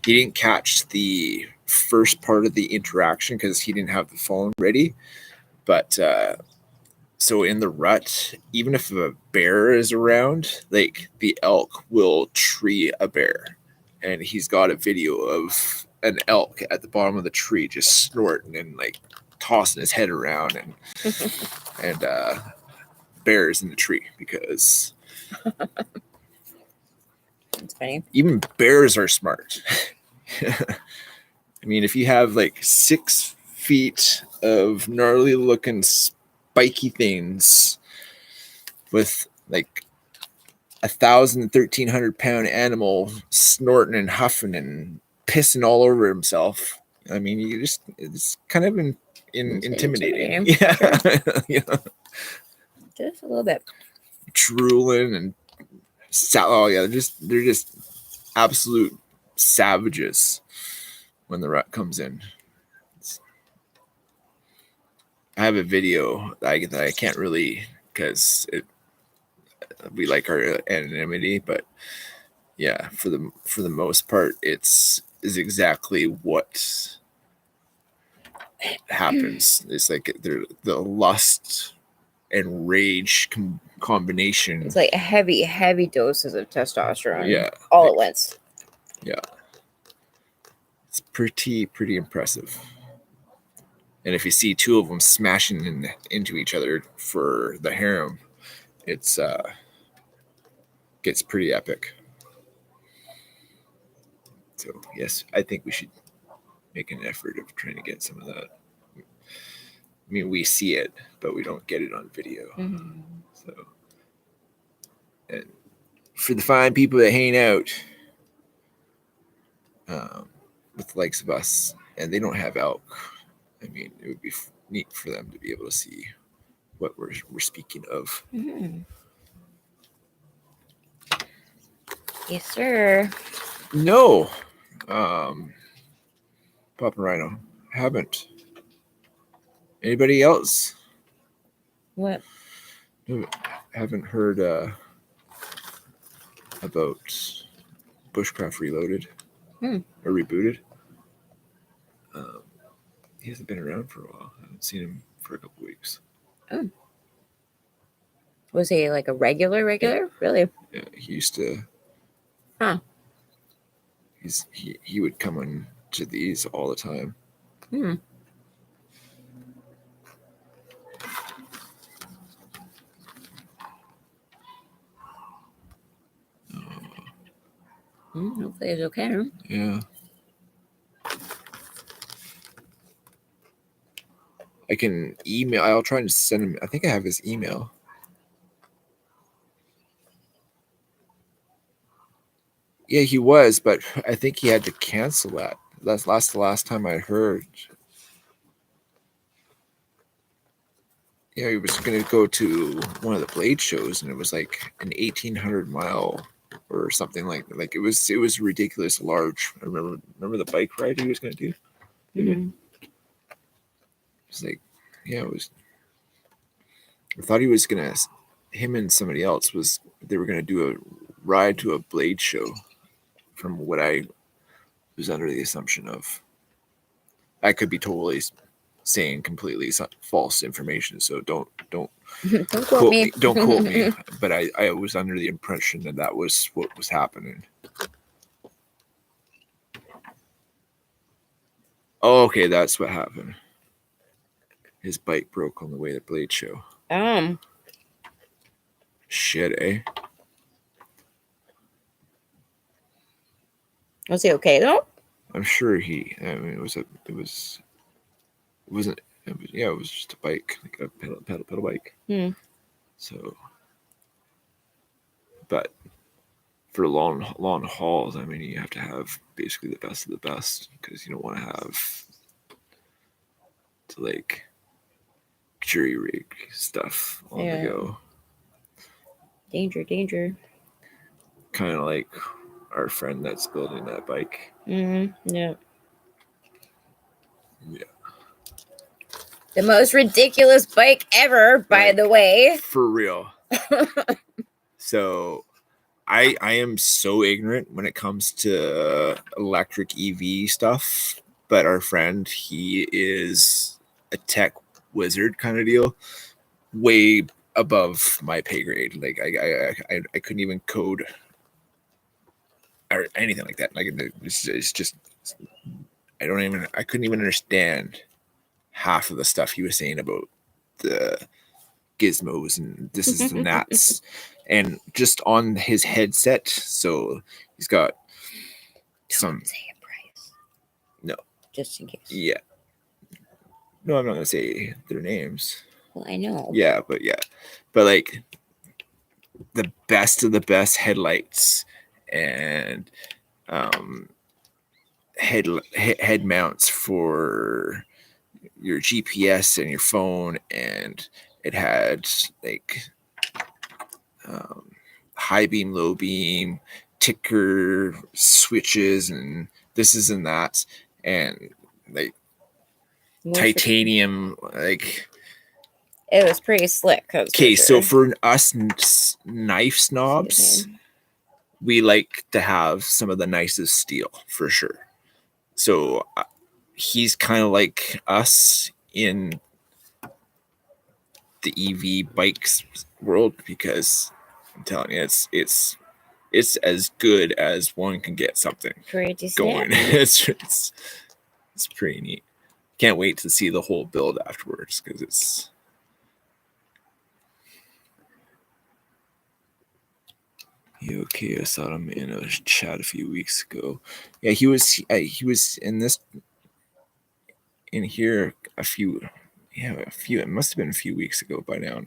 He didn't catch the first part of the interaction because he didn't have the phone ready. But so in the rut, even if a bear is around, like the elk will tree a bear. And he's got a video of an elk at the bottom of the tree just snorting and like tossing his head around and bears in the tree because That's funny. Even bears are smart. I mean, if you have like 6 feet of gnarly looking spiky things with like 1,300 pound animal snorting and huffing and pissing all over himself, I mean, it's kind of intimidating. Yeah. Sure. You know? Just a little bit. Drooling and oh yeah, they're just absolute savages when the rut comes in. I have a video that I can't really, because we like our anonymity, but yeah, for the most part, is exactly what happens. It's like the lust and rage combination. It's like heavy doses of testosterone. Yeah, all at once. Yeah, it's pretty impressive. And if you see 2 of them smashing into each other for the harem, it's gets pretty epic. So yes, I think we should make an effort of trying to get some of that. I mean, we see it, but we don't get it on video. Mm-hmm. So, and for the fine people that hang out with the likes of us, and they don't have elk, I mean, it would be neat for them to be able to see what we're speaking of. Mm-hmm. Yes, sir. No, Papa Rhino, haven't. Anybody else? What? Haven't heard about Bushcraft Reloaded Hmm. or Rebooted. He hasn't been around for a while. I haven't seen him for a couple weeks. Oh. Was he like a regular? Really? Yeah, he used to. Huh. He would come on to these all the time. Hmm. Hopefully it's okay. Yeah. I can email. I'll try and send him. I think I have his email. Yeah, he was, but I think he had to cancel that. That's the last time I heard. Yeah, he was going to go to one of the Blade shows, and it was like an 1,800-mile or something like it was ridiculous large. I remember the bike ride he was going to do. Mm-hmm. It's like, yeah, it was. I thought he was gonna. Him and somebody else they were gonna do a ride to a Blade show. From what I was under the assumption of, I could be totally saying completely false information. So don't Don't quote me. Don't quote me. But I was under the impression that was what was happening. Oh, okay, that's what happened. His bike broke on the way to Blade show. Shit, eh? Was he okay though? I'm sure he. I mean, it wasn't. It was just a bike, like a pedal bike. Hmm. So, but for long hauls, I mean, you have to have basically the best of the best because you don't want to have to like jury rig stuff on the go. Danger. Kind of like our friend that's building that bike. Mm-hmm. Yeah. Yeah. The most ridiculous bike ever, by the way. For real. So I am so ignorant when it comes to electric EV stuff, but our friend, he is a tech wizard kind of deal, way above my pay grade. Like I couldn't even code or anything like that. Like it's just I couldn't even understand half of the stuff he was saying about the gizmos and this is and that's and just on his headset. So he's got some. Say a price. No. Just in case. Yeah. No, I'm not gonna say their names. Well, I know. Yeah, but like the best of the best headlights and head mounts for your GPS and your phone, and it had like high beam, low beam, ticker switches, and this is and that, and like titanium, like it was pretty slick. Okay, so for us knife snobs, we like to have some of the nicest steel for sure. So he's kind of like us in the EV bikes world because I'm telling you, it's as good as one can get something going. It's pretty neat. Can't wait to see the whole build afterwards because it's. Okay, I saw him in a chat a few weeks ago. Yeah, he was in this in here a few. It must have been a few weeks ago by now.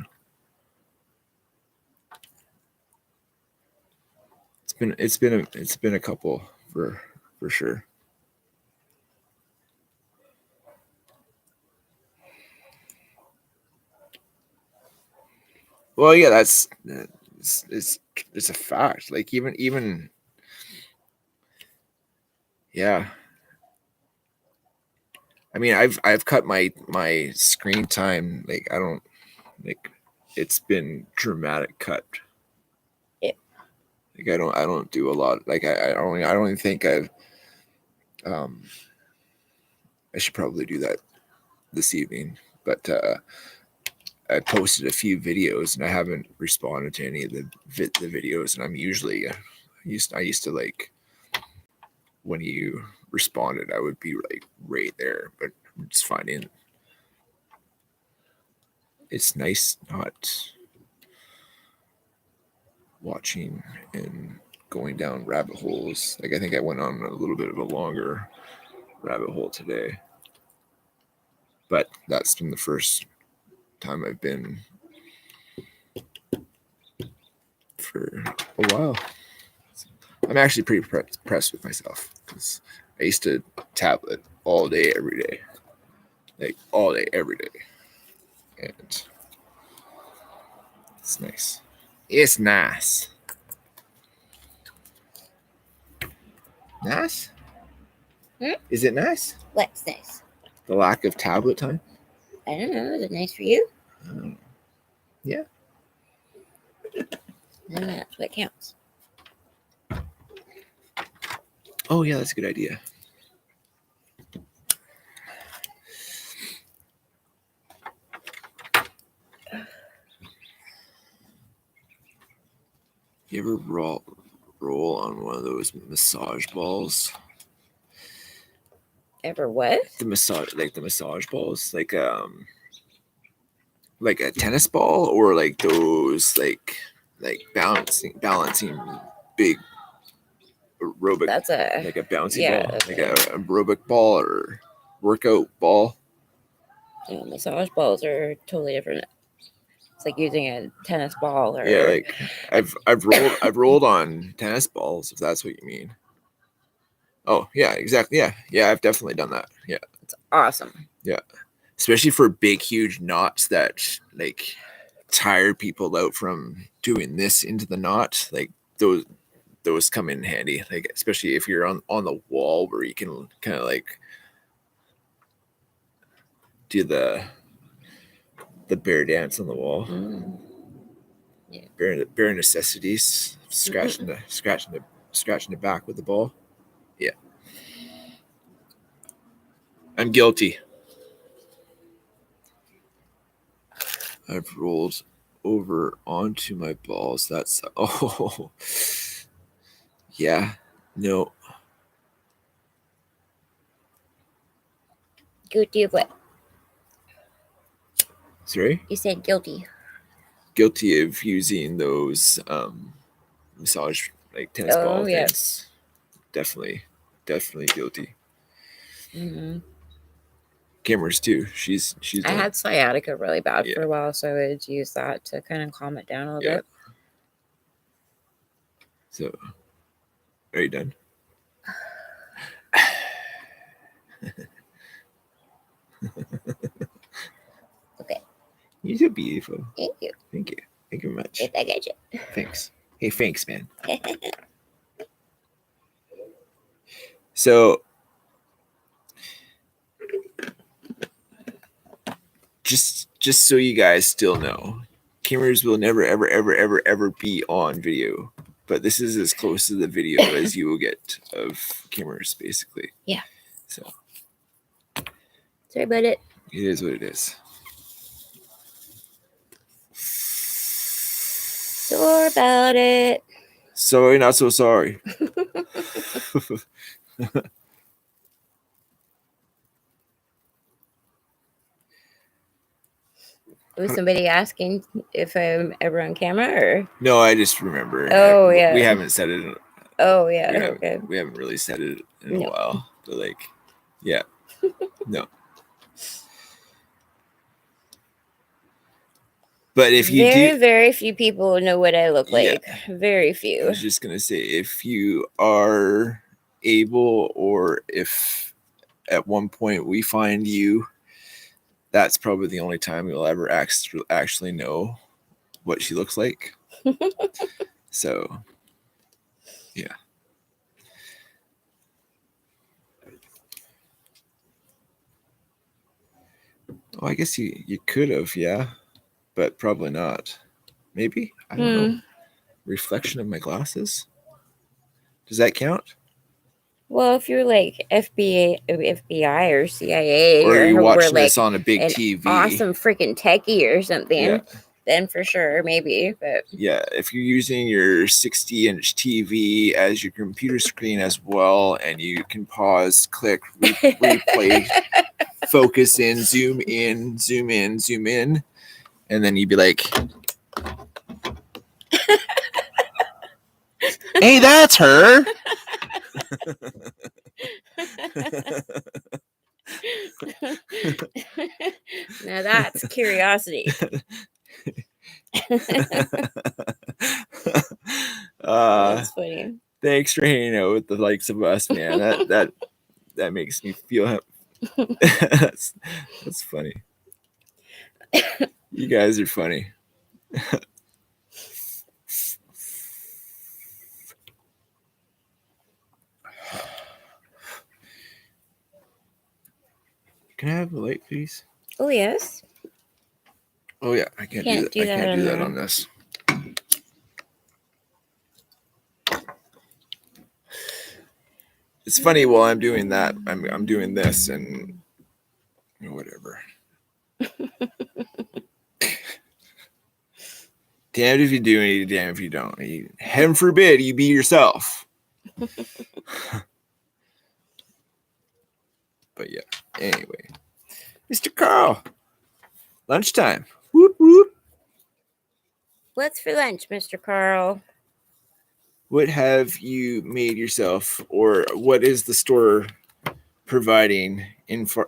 It's been a couple for sure. Well, yeah, it's a fact. Like even yeah. I mean, I've cut my screen time. Like I don't like. It's been dramatic cut. Yeah. Like I don't do a lot. Like I don't even think I've. I should probably do that this evening, but I posted a few videos and I haven't responded to any of the videos. And I'm usually I used to like when you responded, I would be like right there. But I'm just finding it's nice not watching and going down rabbit holes. Like I think I went on a little bit of a longer rabbit hole today, but that's been the first time I've been for a while. I'm actually pretty impressed with myself because I used to tablet all day, every day, like all day, every day, and it's nice. It's nice. Nice? Hmm? Is it nice? What's nice? The lack of tablet time? I don't know. Is it nice for you? Yeah. No, that's what counts. Oh, yeah, that's a good idea. You ever roll on one of those massage balls? Ever what? The massage balls, like a tennis ball, or like those like balancing big aerobic. That's a Like a bouncy yeah, ball, that's like a aerobic ball or workout ball. massage balls are totally different. It's like using a tennis ball or Yeah, like I've rolled on tennis balls, if that's what you mean. Oh yeah, exactly. Yeah, I've definitely done that. Yeah, it's awesome. yeah, especially for big, huge knots that like tire people out from doing this into the knot. Like those come in handy. Like especially if you're on the wall where you can kind of like do the bear dance on the wall. Yeah. Bare necessities. Scratching the back with the ball. Yeah. I'm guilty. I've rolled over onto my balls. That's yeah. No. Guilty of what? Sorry? You said guilty. Guilty of using those massage like tennis ball yeah. things. Definitely guilty. Mm-hmm. Cameras too. She's I had sciatica really bad Yeah. for a while, so I would use that to kind of calm it down a little bit. So, are you done? Okay. You're so beautiful. Thank you. Thank you. Thank you very much. If I get you. Thanks. Hey, thanks, man. So, just so you guys still know, cameras will never ever be on video, but this is as close to the video as you will get of cameras, basically. Yeah. So, sorry about it. It is what it is. Sorry about it. Sorry, not so sorry. Was somebody asking if I'm ever on camera or? No, I just remember. Oh, yeah. We haven't said it. Oh, yeah. We haven't really said it in a while. But like, yeah. No. But if you very few people know what I look like. Yeah. Very few. I was just gonna say, if you are able, or if at one point we find you, that's probably the only time you'll ever actually know what she looks like. So, yeah. Oh, I guess you could have, yeah, but probably not. Maybe, I don't know. Reflection of my glasses. Does that count? Well, if you're like FBI or CIA Or are you or we're watching like this on a big an TV? awesome freaking techie or something, Yeah. then for sure, maybe. But Yeah, if you're using your 60-inch TV as your computer screen as well, and you can pause, click, replay, focus in, zoom in, zoom in, zoom in, and then you'd be like, "Hey, that's her." Now that's curiosity. That's funny. Thanks for hanging out with the likes of us, man. That makes me feel that's funny. You guys are funny. Can I have the light, please? Oh yes. Oh yeah, I can't do that. I can't do that on this. It's funny while I'm doing that, I'm doing this and whatever. Damned if you do, and damned if you don't. Heaven forbid you be yourself. But yeah, anyway. Mr. Carl, lunchtime. Whoop, whoop. What's for lunch, Mr. Carl? What have you made yourself, or what is the store providing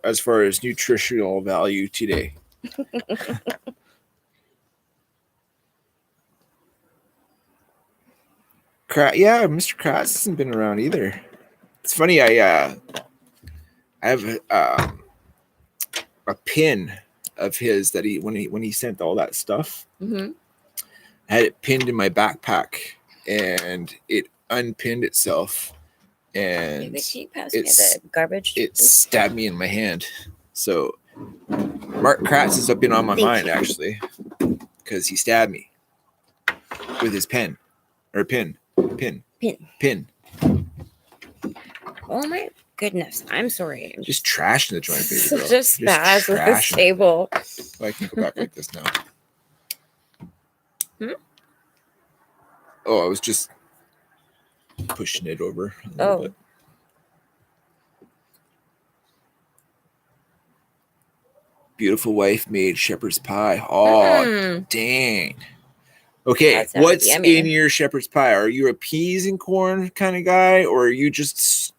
as far as nutritional value today? Yeah, Mr. Kratz hasn't been around either. It's funny. I have a pin of his that when he sent all that stuff. Mm-hmm. I had it pinned in my backpack, and it unpinned itself, and the garbage. It stabbed me in my hand. So Mark Kratz has been on my mind actually, because he stabbed me with his pen or pin. Oh my goodness! I'm sorry. I'm just trashing the joint, baby girl. Just spaz with this table. Oh, I can go back like this now. Oh, I was just pushing it over a little bit. Beautiful wife made shepherd's pie. Oh, dang. Okay, what's in your shepherd's pie? Are you a peas and corn kind of guy, or are you just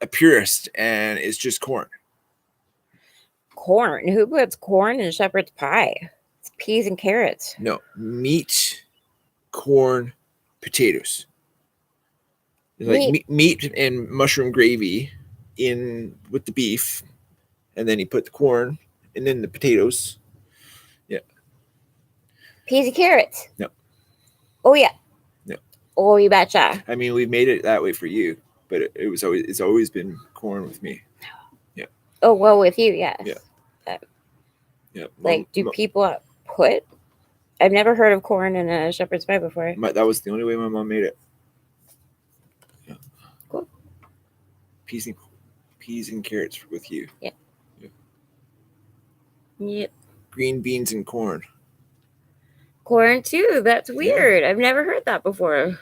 a purist and it's just corn? Corn? Who puts corn in shepherd's pie? It's peas and carrots. No, meat, corn, potatoes. Like meat and mushroom gravy in with the beef, and then you put the corn and then the potatoes. Yeah. Peas and carrots. No. Oh yeah. No. Oh, you betcha. I mean, we made it that way for you, but it's always been corn with me. Yeah. Oh well, with you, yes. Yeah. Yeah. Like, do people put? I've never heard of corn in a shepherd's pie before. That was the only way my mom made it. Yeah. Cool. Peas and carrots with you. Yeah. Yep. Green beans and corn. Corn too. That's weird. Yeah. I've never heard that before.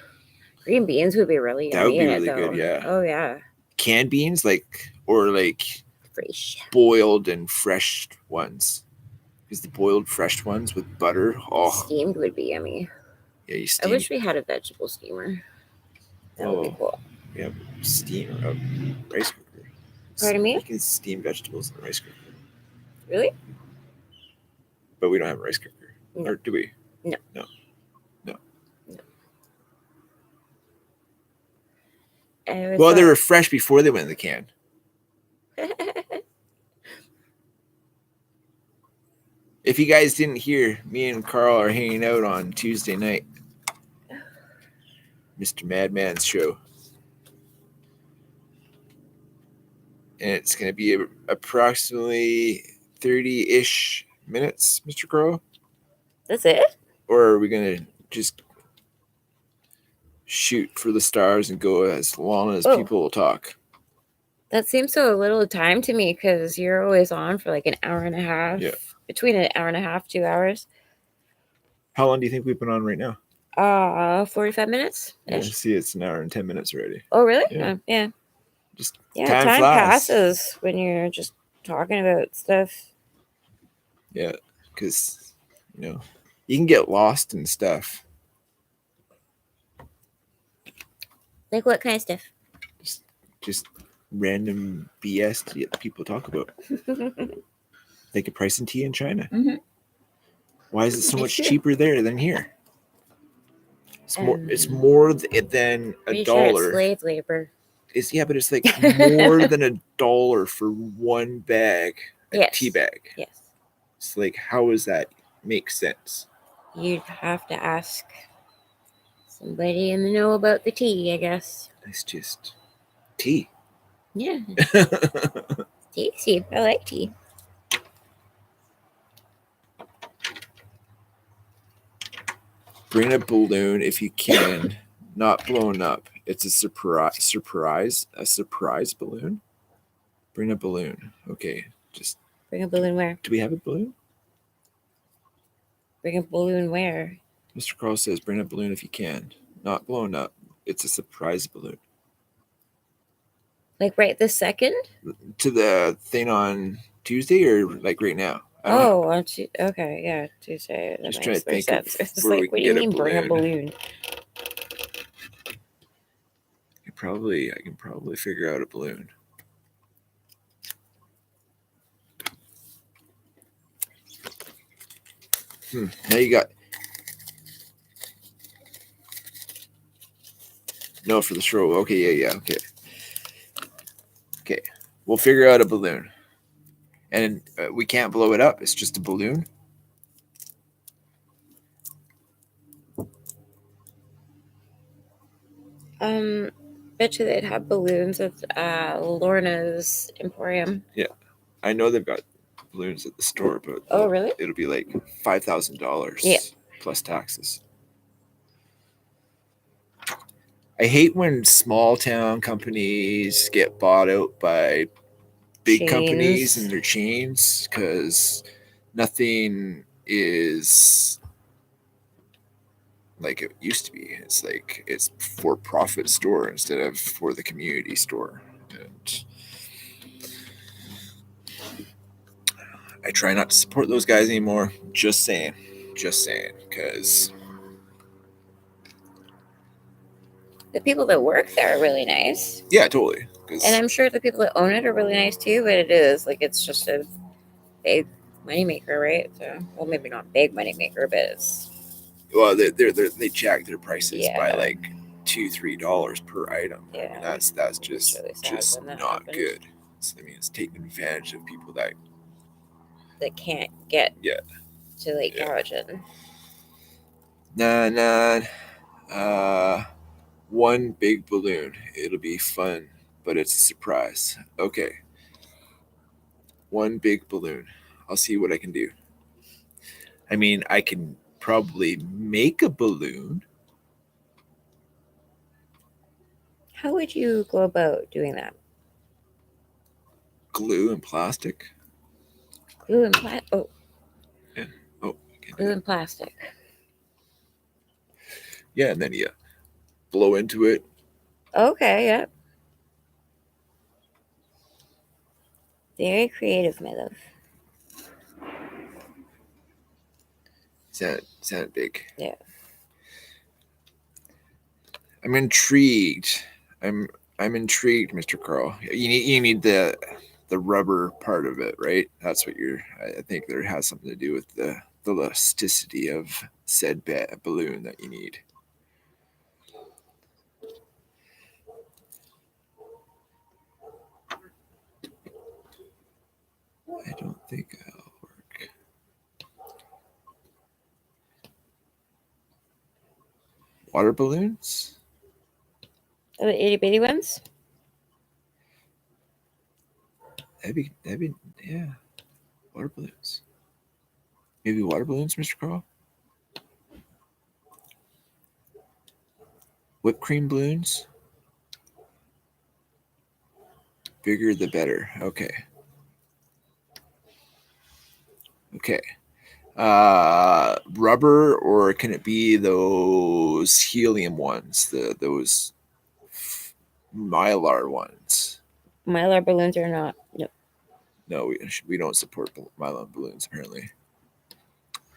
Green beans would be really yummy. That would be really good. Yeah. Oh yeah. Canned beans, or fresh, boiled and fresh ones. Because the boiled fresh ones with butter, steamed would be yummy. Yeah, you steam. I wish we had a vegetable steamer. That would be cool. We have a rice cooker. Pardon me? You can steam vegetables in a rice cooker. Really? But we don't have a rice cooker. No. Or do we? No. No. Well, they were fresh before they went in the can. If you guys didn't hear, me and Carl are hanging out on Tuesday night. Mr. Madman's show. And it's going to be approximately 30-ish minutes, Mr. Crow? That's it? Or are we going to just shoot for the stars and go as long as people will talk? That seems so little time to me because you're always on for like an hour and a half. Yeah. Between an hour and a half, 2 hours. How long do you think we've been on right now? 45 minutes. Yeah, see, it's an hour and 10 minutes already. Oh, really? Yeah. Yeah. Just time passes when you're just talking about stuff. Yeah, because, you can get lost in stuff. Like what kind of stuff? Just random BS that people talk about. Like a price in tea in China. Mm-hmm. Why is it so much cheaper there than here? It's more than $1. Sure it's slave labor. But it's like more than $1 for one bag, tea bag. Yes. It's like, how does that make sense? You'd have to ask somebody in the know about the tea, I guess. It's just tea. Yeah. Tasty. I like tea. Bring a balloon if you can, not blown up. It's a surprise balloon. Bring a balloon. Okay, just bring a balloon where? Do we have a balloon? Bring a balloon where? Mr. Carl says, bring a balloon if you can, not blown up. It's a surprise balloon. Like right this second? To the thing on Tuesday or like right now? On okay, yeah, Tuesday. That just trying to think sense. of It's where like, we what can do you get mean bring a balloon? I can probably figure out a balloon. Now you got no for the stroll. Okay, yeah, okay. We'll figure out a balloon, and we can't blow it up. It's just a balloon. Bet you they'd have balloons at Lorna's Emporium. Yeah, I know they've got balloons at the store, but really? It'll be like $5,000 plus taxes. I hate when small town companies get bought out by big companies and their chains, because nothing is like it used to be. It's like it's for profit store instead of for the community store. And I try not to support those guys anymore. Just saying, because the people that work there are really nice. Yeah, totally. And I'm sure the people that own it are really nice too, but it is like it's just a big moneymaker, right? So, well, maybe not big moneymaker, but it's they jack their prices by like $2-3 per item. Yeah, I mean, that's just really just not good. It's taking advantage of people that can't get to Lake Cowichan. Nah. One big balloon. It'll be fun, but it's a surprise. Okay. One big balloon. I'll see what I can do. I mean, I can probably make a balloon. How would you go about doing that? Glue and plastic. Glue and plastic. Oh. Yeah. Glue and plastic. Yeah, and then you blow into it. Okay, yeah. Very creative, my love. Sound big. Yeah. I'm intrigued. I'm intrigued, Mr. Carl. You need the rubber part of it, right? That's what I think there has something to do with the elasticity of said balloon that you need. I don't think that'll work. Water balloons? Oh, the itty bitty ones? That'd be yeah. Water balloons. Maybe water balloons, Mr. Carl? Whipped cream balloons? Bigger the better. Okay. Okay. Rubber, or can it be those helium ones? Those mylar ones? Mylar balloons are not. No. No, we don't support mylar balloons. Apparently,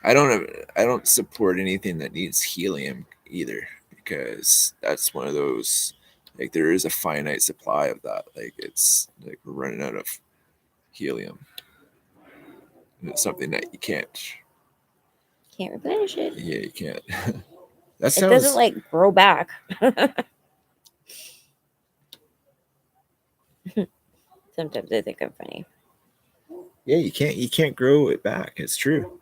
I don't support anything that needs helium either, because that's one of those, like, there is a finite supply of that. Like, it's like we're running out of helium. And it's something that you can't. Can't replenish it. Yeah, you can't. That It doesn't like grow back. Sometimes I think I'm funny. Yeah, you can't grow it back. It's true.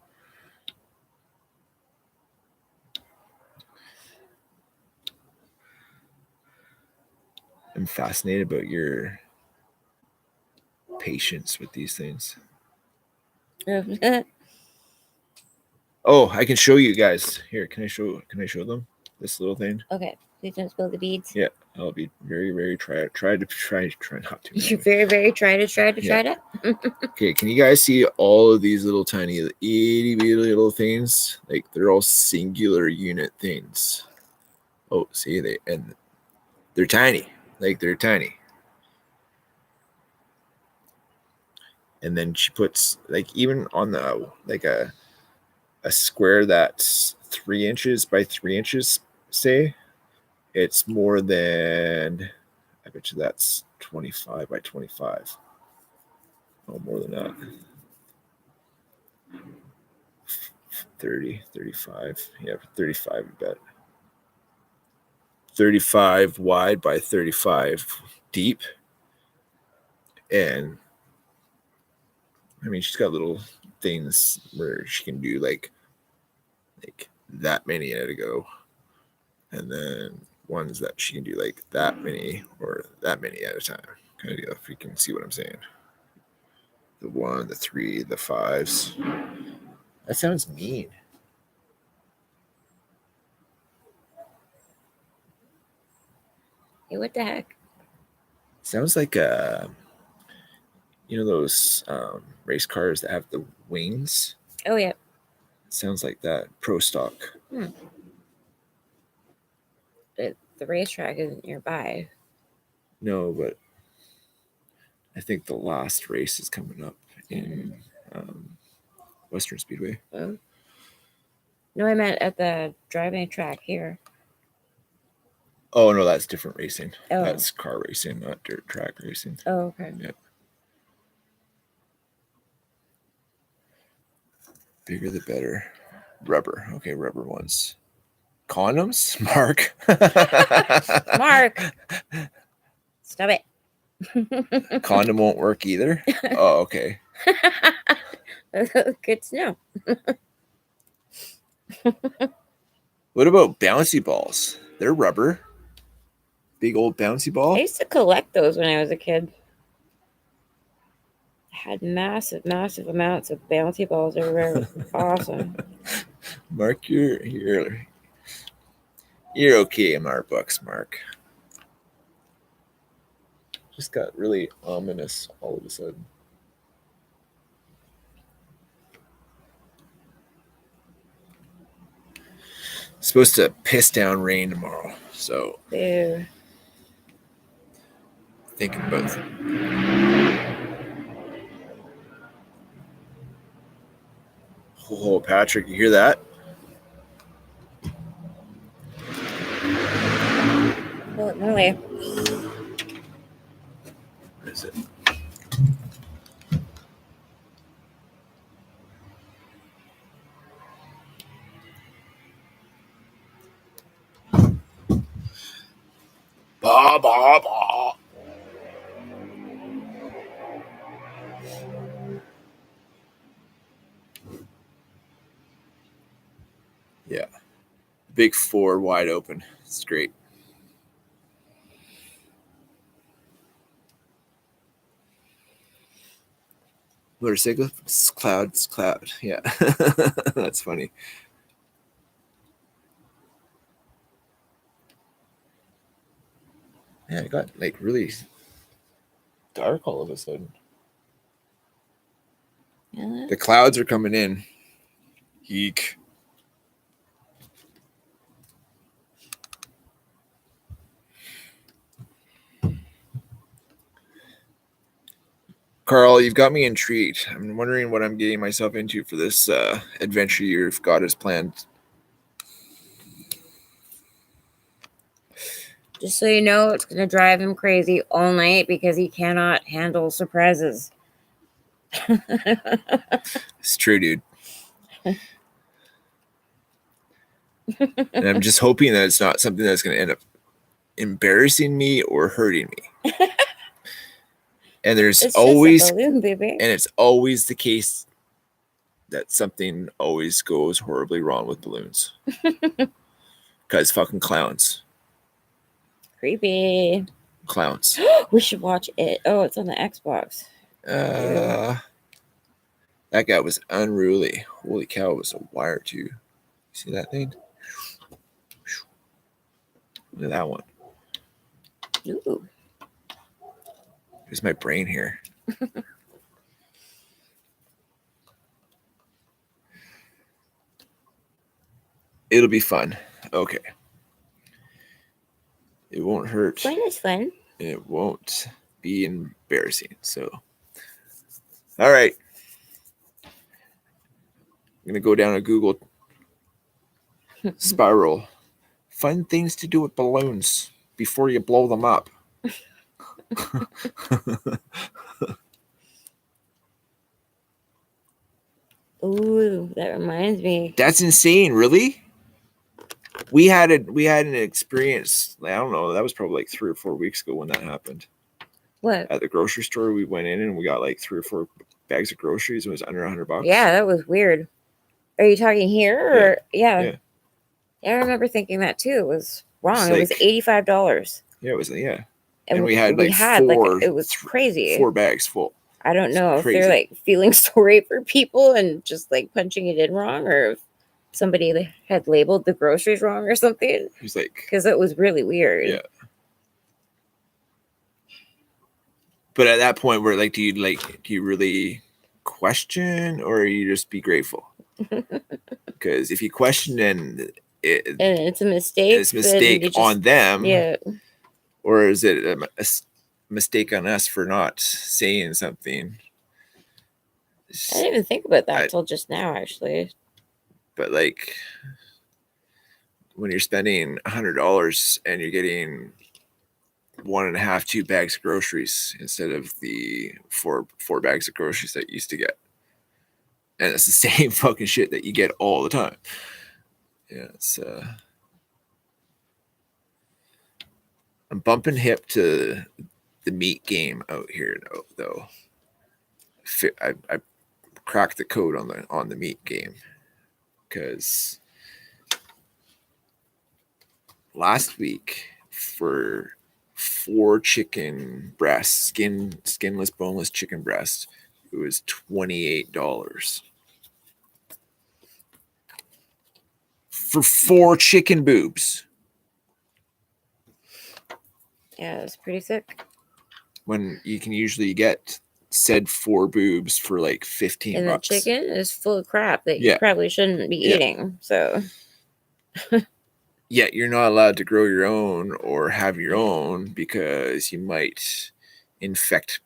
I'm fascinated about your patience with these things. Oh, I can show you guys. Here, can I show them this little thing? Okay, please don't spill the beads. Yeah, I'll be very try not to. You very try to. Okay, can you guys see all of these little tiny itty bitty little things? Like, they're all singular unit things. Oh, see, they're tiny. Like, they're tiny. And then she puts, like, even on the, like, a square that's 3 inches by 3 inches, say, it's more than, I bet you that's 25 by 25. Oh, more than that. 30, 35. Yeah, 35, I bet. 35 wide by 35 deep. And I mean, she's got little things where she can do like that many at a go. And then ones that she can do like that many or that many at a time. Kind of deal, if you can see what I'm saying. The 1, the 3, the 5s. That sounds mean. Hey, what the heck? Sounds like those race cars that have the wings. Oh yeah. Sounds like that. Pro stock. The racetrack isn't nearby. No, but I think the last race is coming up in Western Speedway. Oh. No, I meant at the driving track here. Oh no, that's different racing. Oh. That's car racing, not dirt track racing. Oh, okay. Yeah. Bigger the better. Rubber. Okay, rubber ones. Condoms? Mark. Mark. Stop it. Condom won't work either? Oh, okay. Good to know. What about bouncy balls? They're rubber. Big old bouncy ball. I used to collect those when I was a kid. I had massive amounts of bouncy balls everywhere. Awesome. Mark, you're okay in our books, Mark. Just got really ominous all of a sudden. It's supposed to piss down rain tomorrow, so Ew. thinking about it. Oh, Patrick, you hear that? Well, no way. What is it? Ba, ba, ba. Yeah. Big 4 wide open. It's great. Motorcycle clouds, cloud. Yeah, that's funny. Yeah, it got like really dark all of a sudden. Yeah. The clouds are coming in. Eek. Carl, you've got me intrigued. I'm wondering what I'm getting myself into for this adventure year if God has planned. Just so you know, it's going to drive him crazy all night because he cannot handle surprises. It's true, dude. And I'm just hoping that it's not something that's going to end up embarrassing me or hurting me. And there's It's always, just a balloon, baby. and it's always the case that something always goes horribly wrong with balloons. Because fucking clowns. Creepy. Clowns. We should watch it. Oh, it's on the Xbox. That guy was unruly. Holy cow, it was a wire too. See that thing? Look at that one. Ooh. Here's my brain here. It'll be fun. Okay. It won't hurt. Fun is fun. It won't be embarrassing. So, all right. I'm going to go down a Google spiral. Fun things to do with balloons before you blow them up. Ooh, that reminds me. That's insane, really? We had an experience, I don't know, that was probably like 3 or 4 weeks ago when that happened. What? At the grocery store, we went in and we got like 3 or 4 bags of groceries. It was under $100. Yeah, that was weird. Are you talking here or Yeah. I remember thinking that too. It was wrong. It's It was like- $85. Yeah, it was and And we had like four, it was crazy. 4 bags full. I don't know if crazy. they're like feeling sorry for people and just like punching it in wrong, or if somebody had labeled the groceries wrong or something. It was like, Because it was really weird. Yeah. But at that point, where like, do you really question, or you just be grateful? Because if you question, then And it's a mistake. it's a mistake on them. Yeah. Or is it a mistake on us for not saying something? I didn't even think about that until just now, actually. But like, when you're spending $100 and you're getting 1.5, 2 bags of groceries instead of the four bags of groceries that you used to get, and it's the same fucking shit that you get all the time. Yeah, it's I'm bumping hip to the meat game out here though. I cracked the code on the meat game because last week for 4 chicken breasts, skinless, boneless chicken breasts, it was $28 for 4 chicken boobs. Yeah, it's pretty sick. When you can usually get said 4 boobs for like $15. And the chicken is full of crap that you probably shouldn't be eating. So yet you're not allowed to grow your own or have your own because you might infect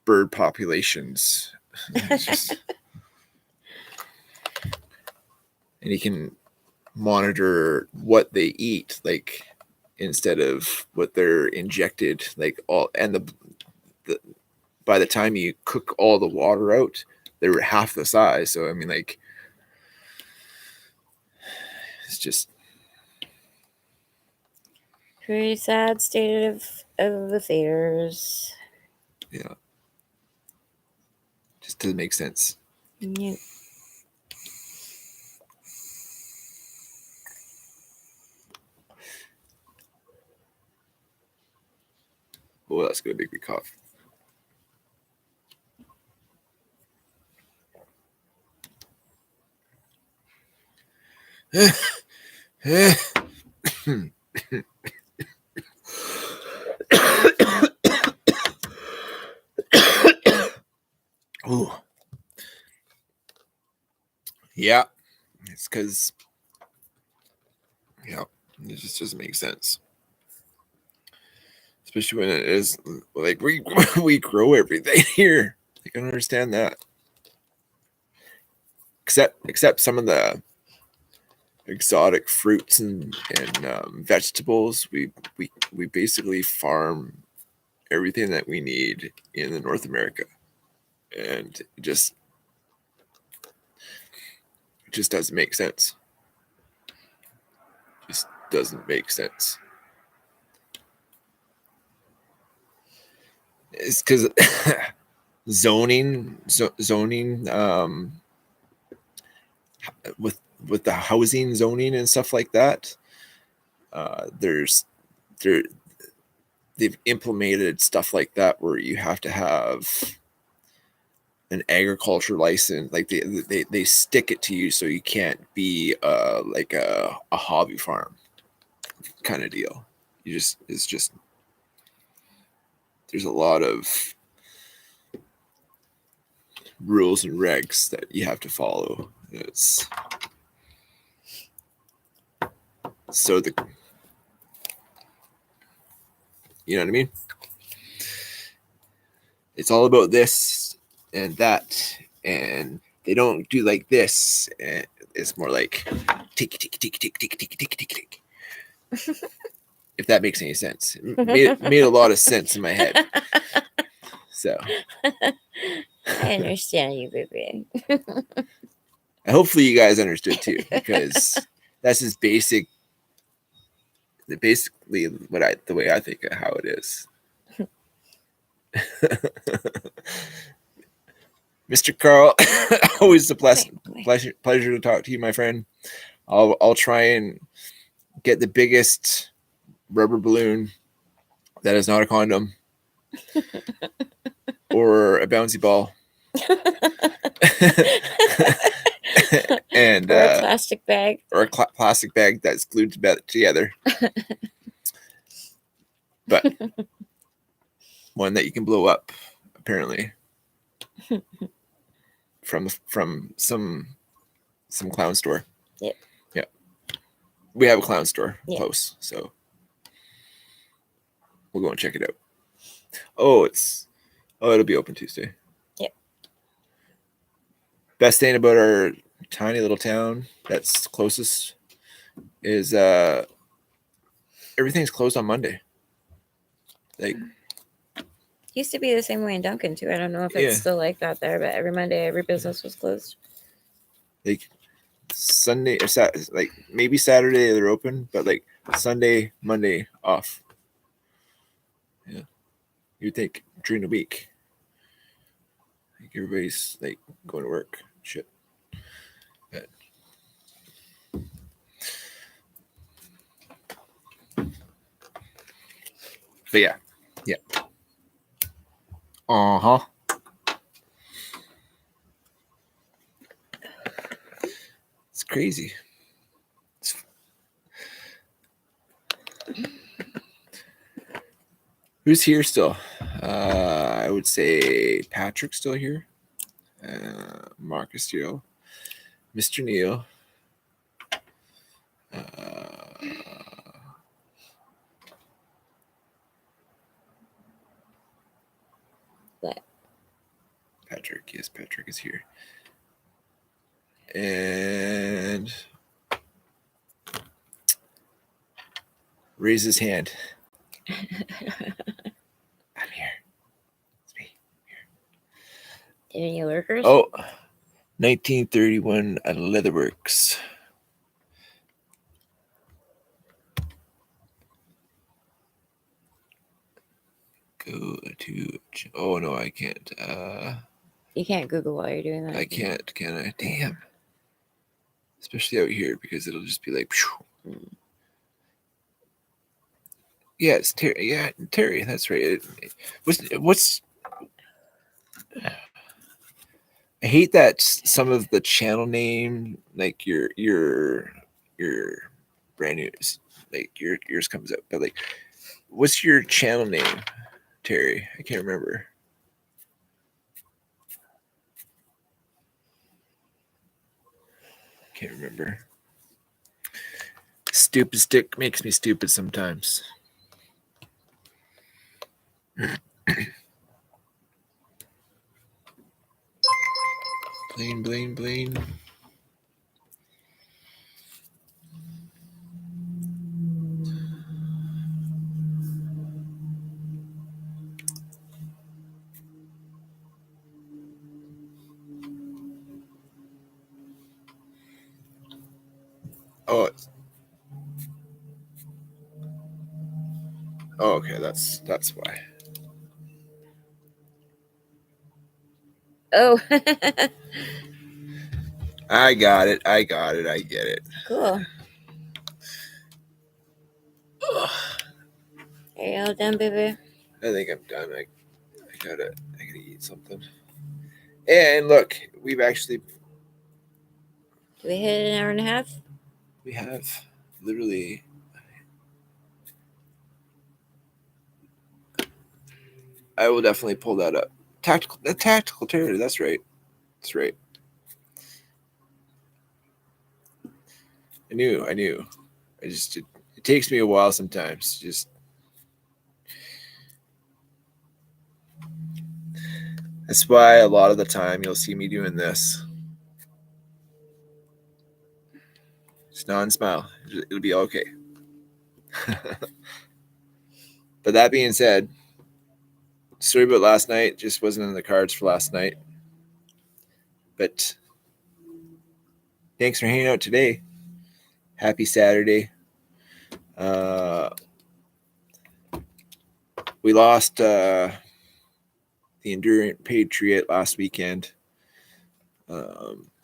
bird populations. And you can monitor what they eat, like instead of what they're injected, like all, and the by the time you cook all the water out, they were half the size. So I mean, like, it's just pretty sad state of affairs. Yeah, just doesn't make sense. Yeah. Oh, that's gonna make me cough. Ooh. Yeah, it's because it just doesn't make sense, especially when it is like we grow everything here. I can understand that, except some of the exotic fruits and vegetables. We basically farm everything that we need in the North America, and it just doesn't make sense. Just doesn't make sense. It's because zoning with the housing zoning and stuff like that. There's there they've implemented stuff like that where you have to have an agriculture license. Like they stick it to you so you can't be like a hobby farm kind of deal. It's just there's a lot of rules and regs that you have to follow. It's so you know what I mean? It's all about this and that, and they don't do like this. And it's more like tick, tick, tick, tick, tick, tick, tick, tick, tick. If that makes any sense. It made a lot of sense in my head. So I understand you, baby. and hopefully you guys understood too, because that's just basically the way I think of how it is. Mr. Carl, always a pleasure to talk to you, my friend. I'll try and get the biggest rubber balloon that is not a condom or a bouncy ball. And or a plastic bag. Or a plastic bag that's glued together. But one that you can blow up, apparently. From some clown store. Yep. Yeah. We have a clown store close, so we'll go and check it out. It'll be open Tuesday. Yep. Best thing about our tiny little town that's closest is everything's closed on Monday. Like used to be the same way in Duncan too. I don't know if it's still like that there, but every Monday every business was closed. Like Sunday or like maybe Saturday they're open, but like Sunday, Monday off. Yeah, you'd think during the week, like everybody's like going to work, shit. But yeah. It's crazy. Who's here still? I would say Patrick's still here. Marcus still. Mr. Neil. What? Patrick. Yes, Patrick is here. And raise his hand. I'm here. It's me. Here. Any lurkers? Oh, 1931 at Leatherworks. Go to. Oh no, I can't. You can't Google while you're doing that. I can't, can I? Damn. Especially out here because it'll just be like. Yeah, it's Terry. Yeah, Terry. That's right. What's? I hate that some of the channel name, like your your brand new, like yours comes out. But like, what's your channel name, Terry? I can't remember. Can't remember. Stupid stick makes me stupid sometimes. Blaine. Oh, okay. That's why. Oh, I got it. I get it. cool. Ugh, Are you all done, baby? I think I'm done. I gotta eat something. And look, we've actually Do we hit an hour and a half? we have literally. I will definitely pull that up. Tactical terror. That's right. That's right. I knew. I just it takes me a while sometimes. Just that's why a lot of the time you'll see me doing this. Just nod and smile. It'll be okay. But that being said, story about last night just wasn't in the cards for last night. But thanks for hanging out today. Happy Saturday. We lost the Enduring Patriot last weekend.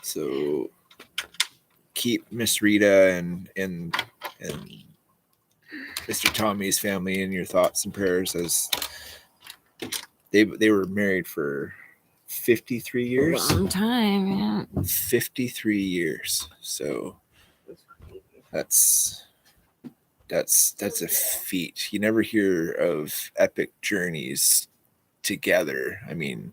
So keep Miss Rita and Mr. Tommy's family in your thoughts and prayers, as they were married for 53 years. Long time, yeah. 53 years. So that's a feat. You never hear of epic journeys together. I mean,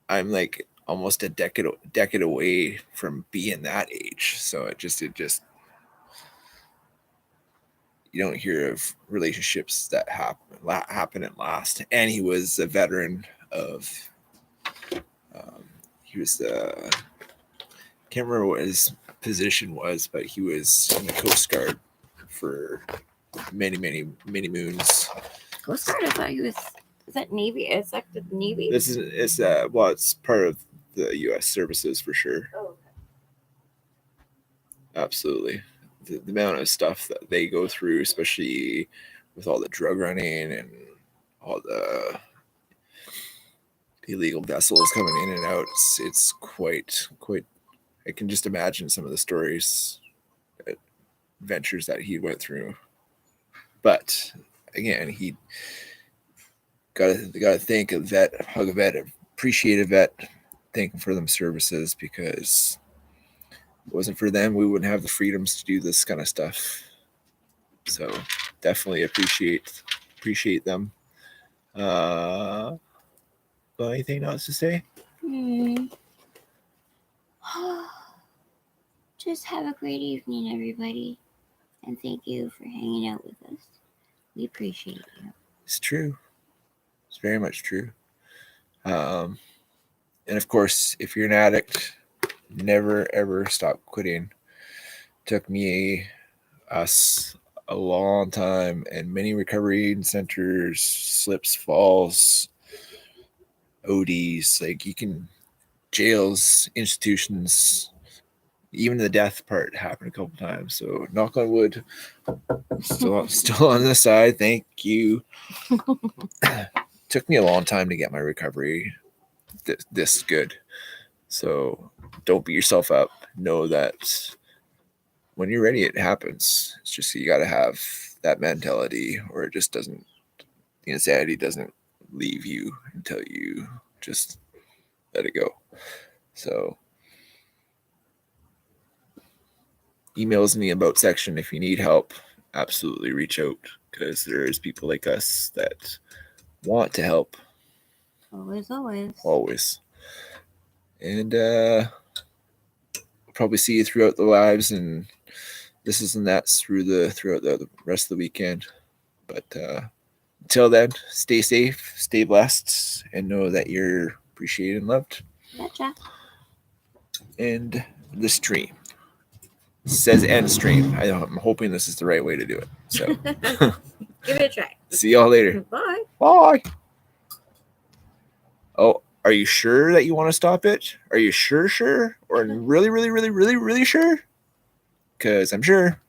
I'm like almost a decade away from being that age. So it just you don't hear of relationships that happen and last. And he was a veteran of. He was the. Can't remember what his position was, but he was in the Coast Guard for many moons. Coast Guard. I thought he was. Is that Navy? Is that the Navy? It's well, it's part of the U.S. services for sure. Oh. Absolutely. The amount of stuff that they go through, especially with all the drug running and all the illegal vessels coming in and out, it's quite. I can just imagine some of the stories, adventures that he went through. But again, he gotta thank a vet, hug a vet, appreciate a vet, thank him for them services, because if it wasn't for them, we wouldn't have the freedoms to do this kind of stuff. So definitely appreciate them. Anything else to say? Just have a great evening, everybody. And thank you for hanging out with us. We appreciate you. It's true. It's very much true. And of course, if you're an addict, never ever stop quitting. Took us a long time, and many recovery centers, slips, falls, ODs, like jails, institutions, even the death part happened a couple times. So knock on wood, still on the side. Thank you. Took me a long time to get my recovery this good. So don't beat yourself up. Know that when you're ready, it happens. It's just you got to have that mentality, or it just doesn't. The insanity doesn't leave you until you just let it go. So emails in the about section if you need help. Absolutely reach out, because there's people like us that want to help. Always. And we'll probably see you throughout the lives and this is and that's throughout the rest of the weekend. But until then, stay safe, stay blessed, and know that you're appreciated and loved. Betcha. And the stream says end stream. I'm hoping this is the right way to do it. So give it a try. See y'all later. Bye. Bye. Oh, are you sure that you want to stop it? Are you sure? Or really, really, really, really, really sure? Because I'm sure.